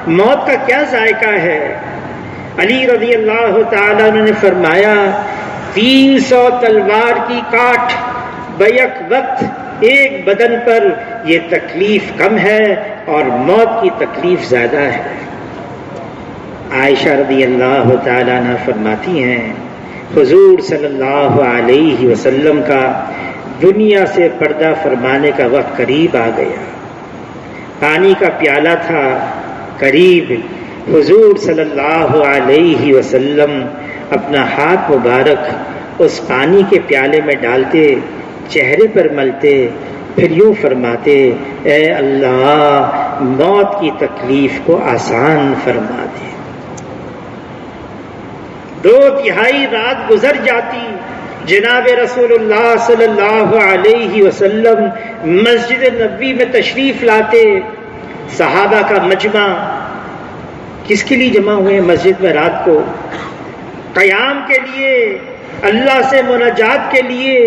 موت کا کیا ذائقہ ہے؟ علی رضی اللہ تعالیٰ نے فرمایا 300 تلوار کی کاٹ بیک وقت ایک بدن پر، یہ تکلیف کم ہے اور موت کی تکلیف زیادہ ہے۔ عائشہ رضی اللہ تعالیٰ عنہ فرماتی ہیں حضور صلی اللہ علیہ وسلم کا دنیا سے پردہ فرمانے کا وقت قریب آ گیا، پانی کا پیالہ تھا قریب، حضور صلی اللہ علیہ وسلم اپنا ہاتھ مبارک اس پانی کے پیالے میں ڈالتے، چہرے پر ملتے، پھر یوں فرماتے اے اللہ موت کی تکلیف کو آسان فرما دے۔ 2/3 رات گزر جاتی، جناب رسول اللہ صلی اللہ علیہ وسلم مسجد نبوی میں تشریف لاتے، صحابہ کا مجمع کس کے لیے جمع ہوئے مسجد میں رات کو؟ قیام کے لیے، اللہ سے مناجات کے لیے،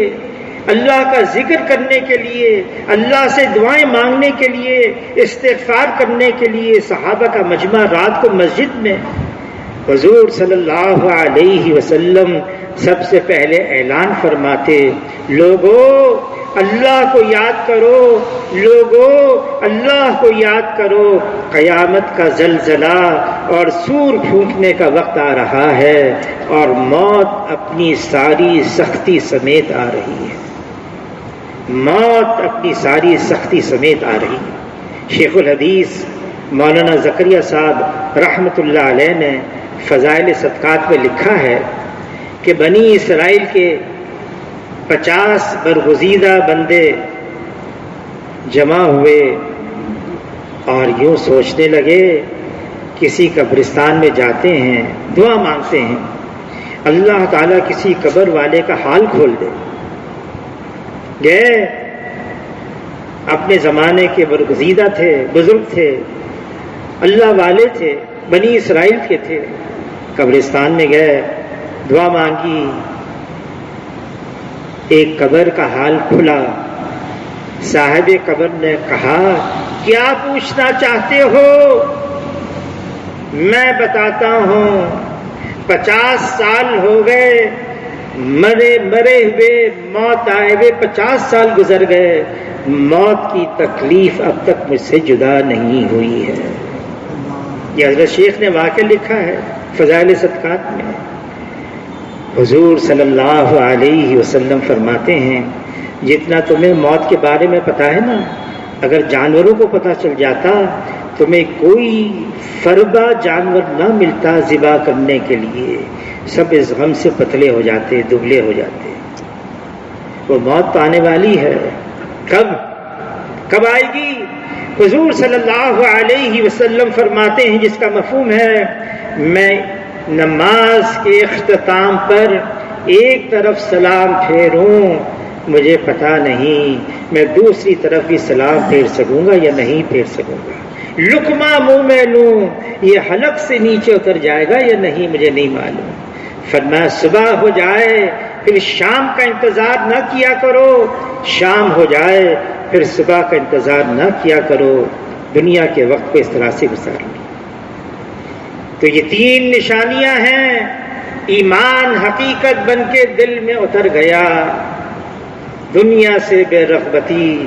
اللہ کا ذکر کرنے کے لیے، اللہ سے دعائیں مانگنے کے لیے، استغفار کرنے کے لیے صحابہ کا مجمع رات کو مسجد میں۔ حضور صلی اللہ علیہ وسلم سب سے پہلے اعلان فرماتے لوگو اللہ کو یاد کرو، لوگو اللہ کو یاد کرو، قیامت کا زلزلہ اور سور پھونکنے کا وقت آ رہا ہے اور موت اپنی ساری سختی سمیت آ رہی ہے، موت اپنی ساری سختی سمیت آ رہی ہے۔ شیخ الحدیث مولانا زکریا صاحب رحمۃ اللہ علیہ نے فضائل صدقات میں لکھا ہے کہ بنی اسرائیل کے 50 برگزیدہ بندے جمع ہوئے اور یوں سوچنے لگے کسی قبرستان میں جاتے ہیں، دعا مانگتے ہیں، اللہ تعالیٰ کسی قبر والے کا حال کھول دے۔ گئے، اپنے زمانے کے برگزیدہ تھے، بزرگ تھے، اللہ والے تھے، بنی اسرائیل کے تھے، قبرستان میں گئے، دعا مانگی، ایک قبر کا حال کھلا۔ صاحب قبر نے کہا کیا پوچھنا چاہتے ہو؟ میں بتاتا ہوں، 50 سال ہو گئے مرے ہوئے، موت آئے ہوئے 50 سال گزر گئے، موت کی تکلیف اب تک مجھ سے جدا نہیں ہوئی ہے۔ یہ حضرت شیخ نے واقعہ لکھا ہے فضائل صدقات میں۔ حضور صلی اللہ علیہ وسلم فرماتے ہیں جتنا تمہیں موت کے بارے میں پتا ہے نا، اگر جانوروں کو پتہ چل جاتا تمہیں کوئی فربا جانور نہ ملتا ذبح کرنے کے لیے، سب اس غم سے پتلے ہو جاتے، دبلے ہو جاتے۔ وہ موت تو آنے والی ہے، کب آئے گی؟ حضور صلی اللہ علیہ وسلم فرماتے ہیں جس کا مفہوم ہے میں نماز کے اختتام پر ایک طرف سلام پھیروں، مجھے پتا نہیں میں دوسری طرف بھی سلام پھیر سکوں گا یا نہیں پھیر سکوں گا، لقمہ منہ میں لوں یہ حلق سے نیچے اتر جائے گا یا نہیں مجھے نہیں معلوم۔ فرمایا صبح ہو جائے پھر شام کا انتظار نہ کیا کرو، شام ہو جائے پھر صبح کا انتظار نہ کیا کرو، دنیا کے وقت کو اس طرح سے گزار لو۔ تو یہ 3 نشانیاں ہیں، ایمان حقیقت بن کے دل میں اتر گیا، دنیا سے بے رغبتی،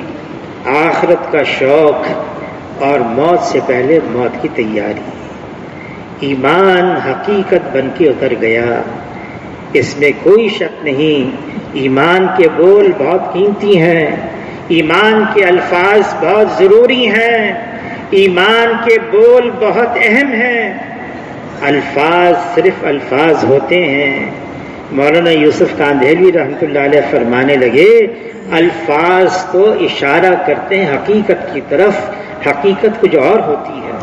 آخرت کا شوق اور موت سے پہلے موت کی تیاری۔ ایمان حقیقت بن کے اتر گیا، اس میں کوئی شک نہیں۔ ایمان کے بول بہت قیمتی ہیں، ایمان کے الفاظ بہت ضروری ہیں، ایمان کے بول بہت اہم ہیں۔ الفاظ صرف الفاظ ہوتے ہیں۔ مولانا یوسف کاندھیلوی رحمۃ اللہ علیہ فرمانے لگے الفاظ تو اشارہ کرتے ہیں حقیقت کی طرف، حقیقت کچھ اور ہوتی ہے۔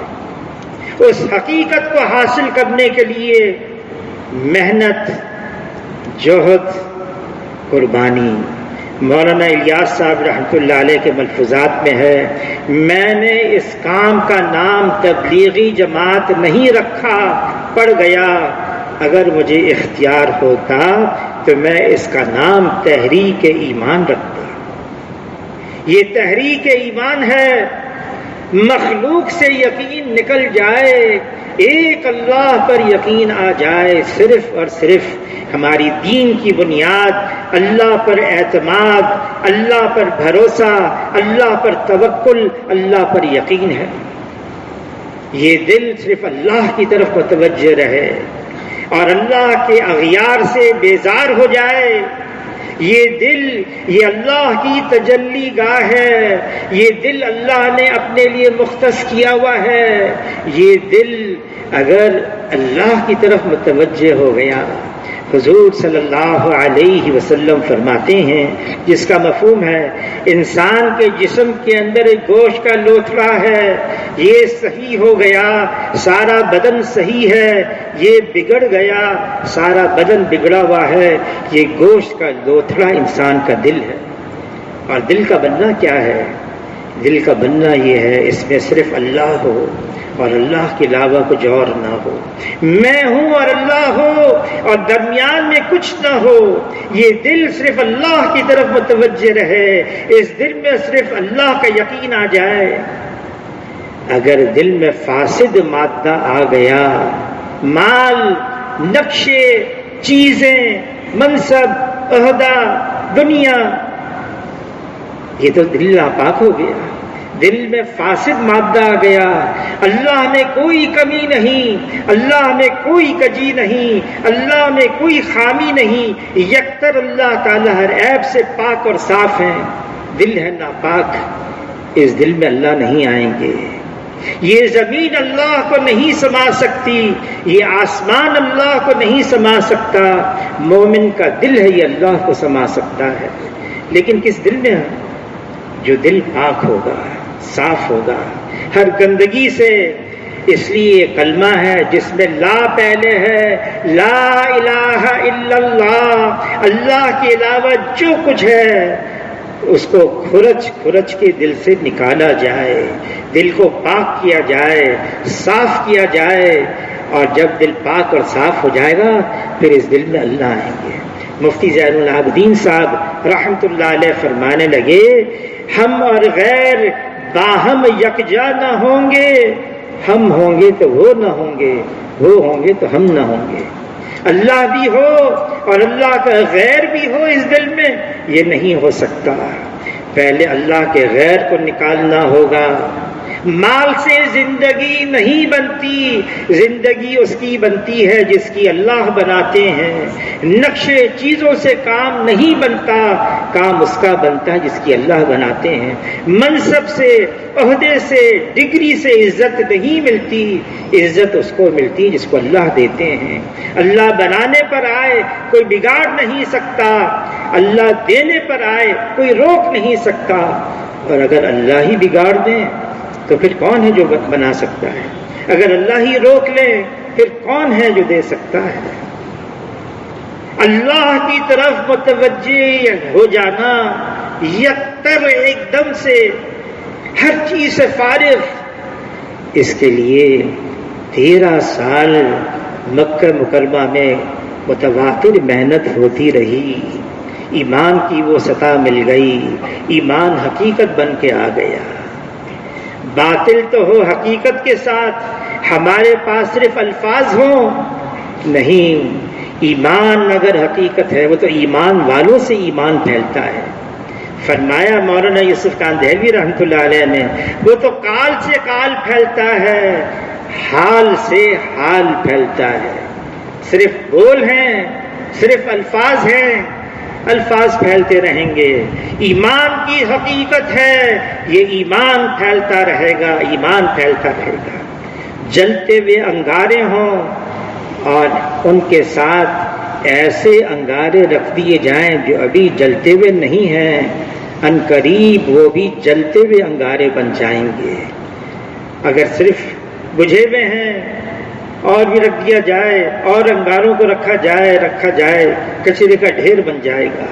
اس حقیقت کو حاصل کرنے کے لیے محنت، جہد، قربانی۔ مولانا الیاس صاحب رحمۃ اللہ علیہ کے ملفوظات میں ہے میں نے اس کام کا نام تبلیغی جماعت نہیں رکھا، پڑ گیا، اگر مجھے اختیار ہوتا تو میں اس کا نام تحریک ایمان رکھتا۔ یہ تحریک ایمان ہے، مخلوق سے یقین نکل جائے، ایک اللہ پر یقین آ جائے، صرف اور صرف ہماری دین کی بنیاد اللہ پر اعتماد، اللہ پر بھروسہ، اللہ پر توکل، اللہ پر یقین ہے۔ یہ دل صرف اللہ کی طرف متوجہ رہے اور اللہ کے اغیار سے بیزار ہو جائے۔ یہ دل، یہ اللہ کی تجلی گاہ ہے، یہ دل اللہ نے اپنے لیے مختص کیا ہوا ہے۔ یہ دل اگر اللہ کی طرف متوجہ ہو گیا، حضور صلی اللہ علیہ وسلم فرماتے ہیں جس کا مفہوم ہے انسان کے جسم کے اندر ایک گوشت کا لوتھڑا ہے، یہ صحیح ہو گیا سارا بدن صحیح ہے، یہ بگڑ گیا سارا بدن بگڑا ہوا ہے۔ یہ گوشت کا لوتھڑا انسان کا دل ہے۔ اور دل کا بننا کیا ہے؟ دل کا بننا یہ ہے اس میں صرف اللہ ہو اور اللہ کے علاوہ کچھ اور نہ ہو، میں ہوں اور اللہ ہو اور درمیان میں کچھ نہ ہو۔ یہ دل صرف اللہ کی طرف متوجہ رہے، اس دل میں صرف اللہ کا یقین آ جائے۔ اگر دل میں فاسد مادہ آ گیا، مال، نقشے، چیزیں، منصب، عہدہ، دنیا، یہ تو دل ناپاک ہو گیا۔ دل میں فاسد مادہ آ گیا، اللہ میں کوئی کمی نہیں، اللہ میں کوئی کجی نہیں، اللہ میں کوئی خامی نہیں، یکتر اللہ تعالی ہر عیب سے پاک اور صاف ہیں۔ دل ہے ناپاک، اس دل میں اللہ نہیں آئیں گے۔ یہ زمین اللہ کو نہیں سما سکتی، یہ آسمان اللہ کو نہیں سما سکتا۔ مومن کا دل ہے یہ اللہ کو سما سکتا ہے، لیکن کس دل میں ہے؟ جو دل پاک ہوگا، صاف ہوگا، ہر گندگی سے. اس لیے یہ کلمہ ہے جس میں لا پہلے ہے، لا الہ الا اللہ، اللہ کے علاوہ جو کچھ ہے اس کو کھرچ کھرچ کے دل سے نکالا جائے، دل کو پاک کیا جائے، صاف کیا جائے. اور جب دل پاک اور صاف ہو جائے گا پھر اس دل میں اللہ آئیں گے. مفتی زین العابدین صاحب رحمۃ اللہ علیہ فرمانے لگے، ہم اور غیر باہم یکجا نہ ہوں گے، ہم ہوں گے تو وہ نہ ہوں گے، وہ ہوں گے تو ہم نہ ہوں گے. اللہ بھی ہو اور اللہ کا غیر بھی ہو اس دل میں، یہ نہیں ہو سکتا. پہلے اللہ کے غیر کو نکالنا ہوگا. مال سے زندگی نہیں بنتی، زندگی اس کی بنتی ہے جس کی اللہ بناتے ہیں. نقشے چیزوں سے کام نہیں بنتا، کام اس کا بنتا ہے جس کی اللہ بناتے ہیں. منصب سے، عہدے سے، ڈگری سے عزت نہیں ملتی، عزت اس کو ملتی ہے جس کو اللہ دیتے ہیں. اللہ بنانے پر آئے کوئی بگاڑ نہیں سکتا، اللہ دینے پر آئے کوئی روک نہیں سکتا. اور اگر اللہ ہی بگاڑ دیں تو پھر کون ہے جو بنا سکتا ہے؟ اگر اللہ ہی روک لے پھر کون ہے جو دے سکتا ہے؟ اللہ کی طرف متوجہ ہو جانا، یکتر ایک دم سے ہر چیز سے فارغ. اس کے لیے 13 سال مکہ مکرمہ میں متواتر محنت ہوتی رہی. ایمان کی وہ سطح مل گئی، ایمان حقیقت بن کے آ گیا. باطل تو ہو حقیقت کے ساتھ، ہمارے پاس صرف الفاظ ہوں نہیں. ایمان اگر حقیقت ہے وہ تو ایمان والوں سے ایمان پھیلتا ہے. فرمایا مولانا یوسف کاندھلوی رحمۃ اللہ علیہ نے، وہ تو قال سے قال پھیلتا ہے، حال سے حال پھیلتا ہے. صرف بول ہیں، صرف الفاظ ہیں، الفاظ پھیلتے رہیں گے. ایمان کی حقیقت ہے، یہ ایمان پھیلتا رہے گا، ایمان پھیلتا رہے گا. جلتے ہوئے انگارے ہوں اور ان کے ساتھ ایسے انگارے رکھ دیے جائیں جو ابھی جلتے ہوئے نہیں ہیں، ان قریب وہ بھی جلتے ہوئے انگارے بن جائیں گے. اگر صرف بجھے ہوئے ہیں اور بھی رکھ دیا جائے اور انگاروں کو رکھا جائے کچرے کا ڈھیر بن جائے گا.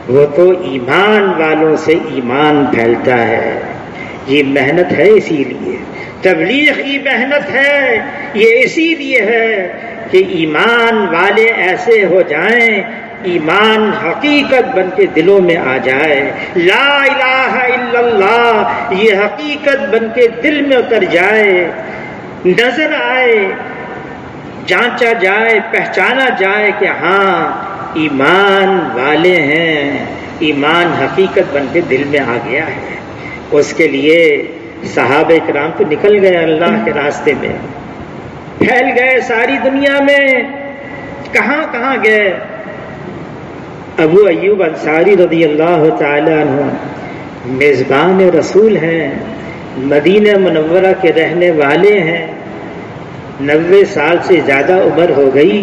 وہ تو ایمان والوں سے ایمان پھیلتا ہے. یہ محنت ہے، اسی لیے تبلیغ کی محنت ہے. یہ اسی لیے ہے کہ ایمان والے ایسے ہو جائیں، ایمان حقیقت بن کے دلوں میں آ جائے. لا الہ الا اللہ یہ حقیقت بن کے دل میں اتر جائے، نظر آئے، جانچا جائے، پہچانا جائے کہ ہاں ایمان والے ہیں، ایمان حقیقت بن کے دل میں آ گیا ہے. اس کے لیے صحابہ کرام تو نکل گئے اللہ کے راستے میں، پھیل گئے ساری دنیا میں. کہاں کہاں گئے؟ ابو ایوب انصاری رضی اللہ تعالی عنہ میزبان رسول ہیں، مدینہ منورہ کے رہنے والے ہیں. 90 سال سے زیادہ عمر ہو گئی.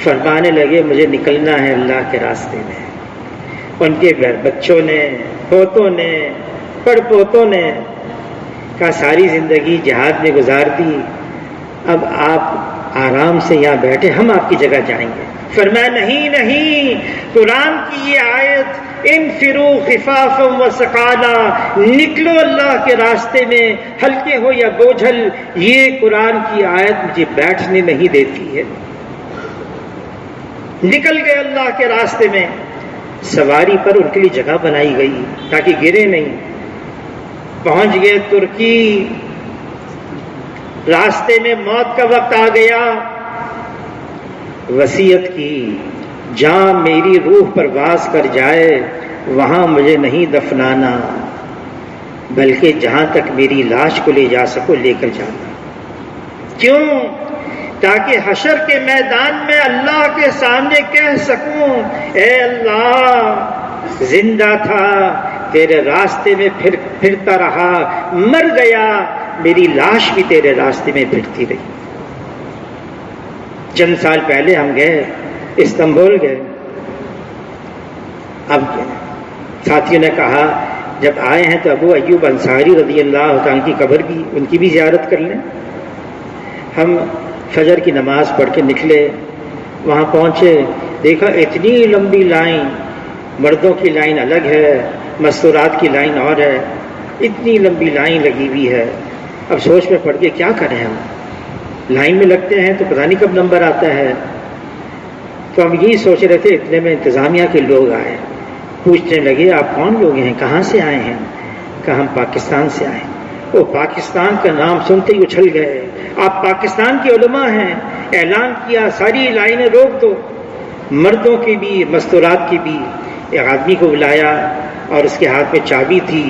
فرمانے لگے مجھے نکلنا ہے اللہ کے راستے میں. ان کے بچوں نے، پوتوں نے، پڑ پوتوں نے کہا ساری زندگی جہاد میں گزار دی، اب آپ آرام سے یہاں بیٹھے، ہم آپ کی جگہ جائیں گے. فرمایا نہیں، قرآن کی یہ آیت انفروا خفافا وثقالا، نکلو اللہ کے راستے میں ہلکے ہو یا بوجھل، یہ قرآن کی آیت مجھے بیٹھنے نہیں دیتی ہے. نکل گئے اللہ کے راستے میں. سواری پر ان کے لیے جگہ بنائی گئی تاکہ گرے نہیں. پہنچ گئے ترکی، راستے میں موت کا وقت آ گیا. وصیت کی جہاں میری روح پرواز کر جائے وہاں مجھے نہیں دفنانا، بلکہ جہاں تک میری لاش کو لے جا سکو لے کر جانا. کیوں؟ تاکہ حشر کے میدان میں اللہ کے سامنے کہہ سکوں اے اللہ زندہ تھا، تیرے راستے میں پھرتا رہا، مر گیا، میری لاش بھی تیرے راستے میں پھرتی رہی. چند سال پہلے ہم گئے استنبول گئے. اب ساتھیوں نے کہا جب آئے ہیں تو ابو ایوب انصاری رضی اللہ تعالیٰ کی قبر بھی، ان کی بھی زیارت کر لیں۔ ہم فجر کی نماز پڑھ کے نکلے، وہاں پہنچے، دیکھا اتنی لمبی لائن، مردوں کی لائن الگ ہے، مستورات کی لائن اور ہے، اتنی لمبی لائن لگی ہوئی ہے۔ اب سوچ میں پڑ کے کیا کریں، ہم لائن میں لگتے ہیں تو پتہ نہیں کب نمبر آتا ہے۔ تو ہم یہی سوچ رہے تھے، اتنے میں انتظامیہ کے لوگ آئے، پوچھنے لگے آپ کون لوگ ہیں، کہاں سے آئے ہیں؟ کہا ہم پاکستان سے آئے۔ وہ پاکستان کا نام سنتے ہی اچھل گئے، آپ پاکستان کے علماء ہیں، اعلان کیا ساری لائنیں روک دو، مردوں کی بھی مستورات کی بھی۔ ایک آدمی کو بلایا اور اس کے ہاتھ میں چابی تھی،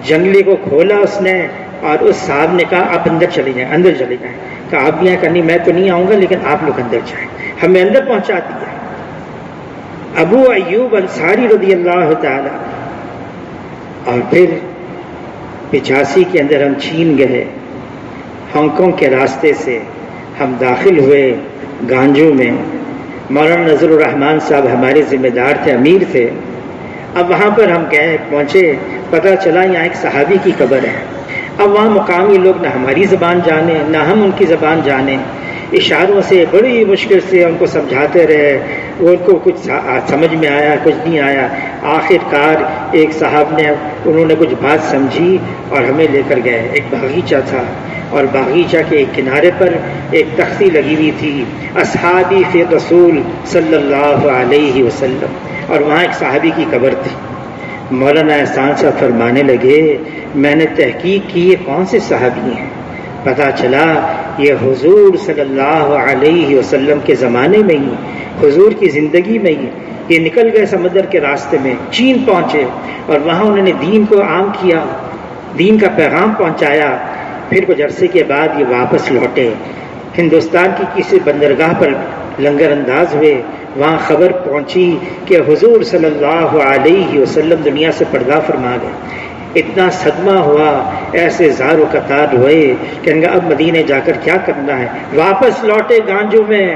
جنگلے کو کھولا اس نے، اور اس صاحب نے کہا آپ اندر چلے جائیں، اندر چلے جائیں۔ کہا آپ بھی یہاں کرنی، میں تو نہیں آؤں گا لیکن آپ لوگ اندر جائیں۔ ہمیں اندر پہنچا دیا۔ ابو ایوب انصاری رضی اللہ تعالی، اور پھر 85 کے اندر ہم چین گئے، ہانگ کانگ کے راستے سے ہم داخل ہوئے گانجو میں۔ مولانا نذر الرحمان صاحب ہمارے ذمہ دار تھے، امیر تھے۔ اب وہاں پر ہم گئے، پہنچے، پتہ چلا یہاں ایک صحابی کی قبر ہے۔ اب وہاں مقامی لوگ نہ ہماری زبان جانے نہ ہم ان کی زبان جانے، اشاروں سے بڑی مشکل سے ان کو سمجھاتے رہے، ان کو کچھ سمجھ میں آیا کچھ نہیں آیا۔ آخر کار ایک صاحب نے، انہوں نے کچھ بات سمجھی اور ہمیں لے کر گئے۔ ایک باغیچہ تھا اور باغیچہ کے ایک کنارے پر ایک تختی لگی ہوئی تھی، اصحابی فی رسول صلی اللہ علیہ وسلم، اور وہاں ایک صحابی کی قبر تھی۔ مولانا احسان صاحب فرمانے لگے، میں نے تحقیق کی یہ کون سے صحابی ہیں؟ پتہ چلا یہ حضور صلی اللہ علیہ وسلم کے زمانے میں ہی، حضور کی زندگی میں ہی یہ نکل گئے سمندر کے راستے میں، چین پہنچے اور وہاں انہوں نے دین کو عام کیا، دین کا پیغام پہنچایا۔ پھر کچھ عرصے کے بعد یہ واپس لوٹے، ہندوستان کی کسی بندرگاہ پر لنگر انداز ہوئے، وہاں خبر پہنچی کہ حضور صلی اللہ علیہ وسلم دنیا سے پردہ فرما گئے۔ اتنا صدمہ ہوا، ایسے زار و قطار ہوئے کہ اب مدینے جا کر کیا کرنا ہے۔ واپس لوٹے گانجو میں،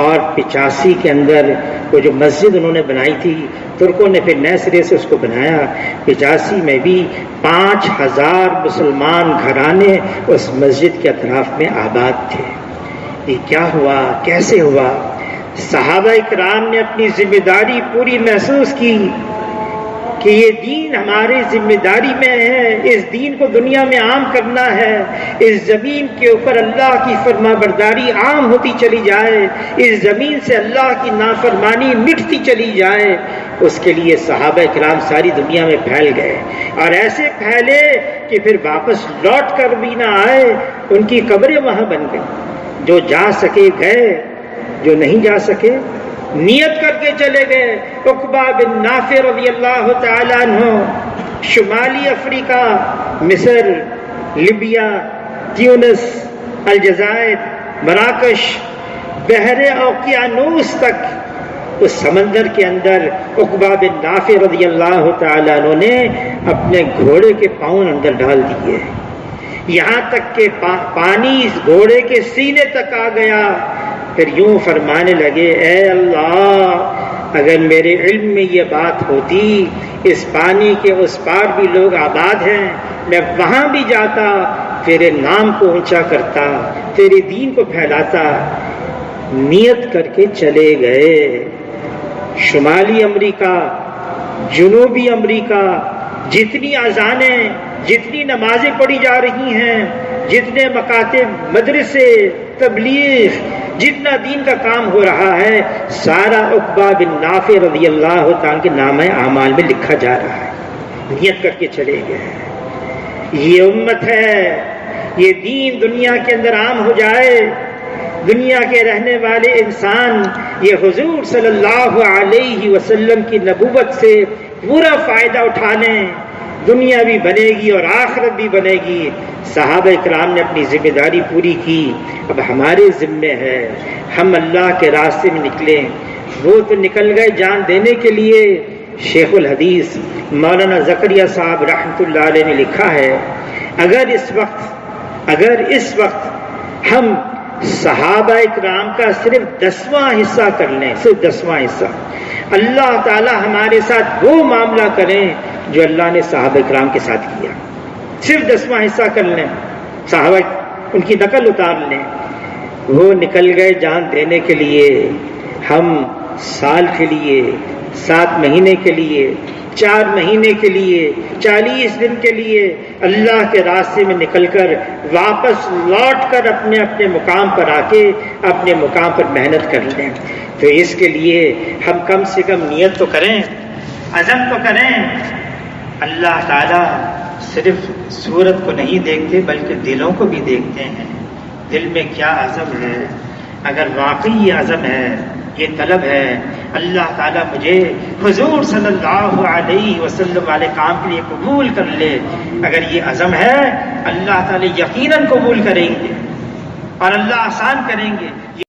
اور 85 کے اندر وہ جو مسجد انہوں نے بنائی تھی، ترکوں نے پھر نئے سرے سے اس کو بنایا۔ 85 میں بھی 5000 مسلمان گھرانے اس مسجد کے اطراف میں آباد تھے۔ یہ کیا ہوا، کیسے ہوا؟ صحابہ اکرام نے اپنی ذمہ داری پوری محسوس کی کہ یہ دین ہماری ذمہ داری میں ہے، اس دین کو دنیا میں عام کرنا ہے، اس زمین کے اوپر اللہ کی فرما برداری عام ہوتی چلی جائے، اس زمین سے اللہ کی نافرمانی مٹتی چلی جائے۔ اس کے لیے صحابہ کرام ساری دنیا میں پھیل گئے، اور ایسے پھیلے کہ پھر واپس لوٹ کر بھی نہ آئے، ان کی قبریں وہاں بن گئی۔ جو جا سکے گئے، جو نہیں جا سکے نیت کر کے چلے گئے۔ عقبہ بن نافع رضی اللہ تعالیٰ عنہ شمالی افریقہ، مصر، لیبیا، تیونس، الجزائر، مراکش، بحر اوقیانوس تک، اس سمندر کے اندر عقبہ بن نافع رضی اللہ تعالیٰ عنہ نے اپنے گھوڑے کے پاؤں اندر ڈال دیے، یہاں تک کہ پانی اس گھوڑے کے سینے تک آ گیا۔ پھر یوں فرمانے لگے، اے اللہ، اگر میرے علم میں یہ بات ہوتی، اس پانی کے اس پار بھی لوگ آباد ہیں، میں وہاں بھی جاتا، تیرے نام کو اونچا کرتا، تیرے دین کو پھیلاتا۔ نیت کر کے چلے گئے۔ شمالی امریکہ، جنوبی امریکہ، جتنی اذانیں، جتنی نمازیں پڑھی جا رہی ہیں، جتنے مکاتب، مدرسے، تبلیغ، جتنا دین کا کام ہو رہا ہے، سارا عقبہ بن نافع رضی اللہ تعالیٰ کے نامہ اعمال میں لکھا جا رہا ہے۔ نیت کر کے چلے گئے، یہ امت ہے، یہ دین دنیا کے اندر عام ہو جائے، دنیا کے رہنے والے انسان یہ حضور صلی اللہ علیہ وسلم کی نبوت سے پورا فائدہ اٹھا لیں، دنیا بھی بنے گی اور آخرت بھی بنے گی۔ صحابہ اکرام نے اپنی ذمہ داری پوری کی، اب ہمارے ذمے ہے ہم اللہ کے راستے میں نکلیں۔ وہ تو نکل گئے جان دینے کے لیے۔ شیخ الحدیث مولانا زکریا صاحب رحمۃ اللہ علیہ نے لکھا ہے، اگر اس وقت ہم صحابہ اکرام کا صرف 10واں حصہ کر لیں، صرف 10واں حصہ، اللہ تعالی ہمارے ساتھ وہ معاملہ کریں جو اللہ نے صحابہ کرام کے ساتھ کیا. صرف 10واں حصہ کر لیں، صحابہ ان کی نقل اتار لیں. وہ نکل گئے جان دینے کے لیے، ہم سال کے لیے، 7 مہینے کے لیے، 4 مہینے کے لیے، 40 دن کے لیے اللہ کے راستے میں نکل کر واپس لوٹ کر اپنے اپنے مقام پر آ کے اپنے مقام پر محنت کر لیں. تو اس کے لیے ہم کم سے کم نیت تو کریں، عزم تو کریں. اللہ تعالیٰ صرف صورت کو نہیں دیکھتے بلکہ دلوں کو بھی دیکھتے ہیں. دل میں کیا عزم ہے. اگر واقعی یہ عزم ہے، یہ طلب ہے، اللہ تعالیٰ مجھے حضور صلی اللہ علیہ وسلم والے کام کے لیے قبول کر لے. اگر یہ عزم ہے اللہ تعالیٰ یقیناً قبول کریں گے اور اللہ آسان کریں گے.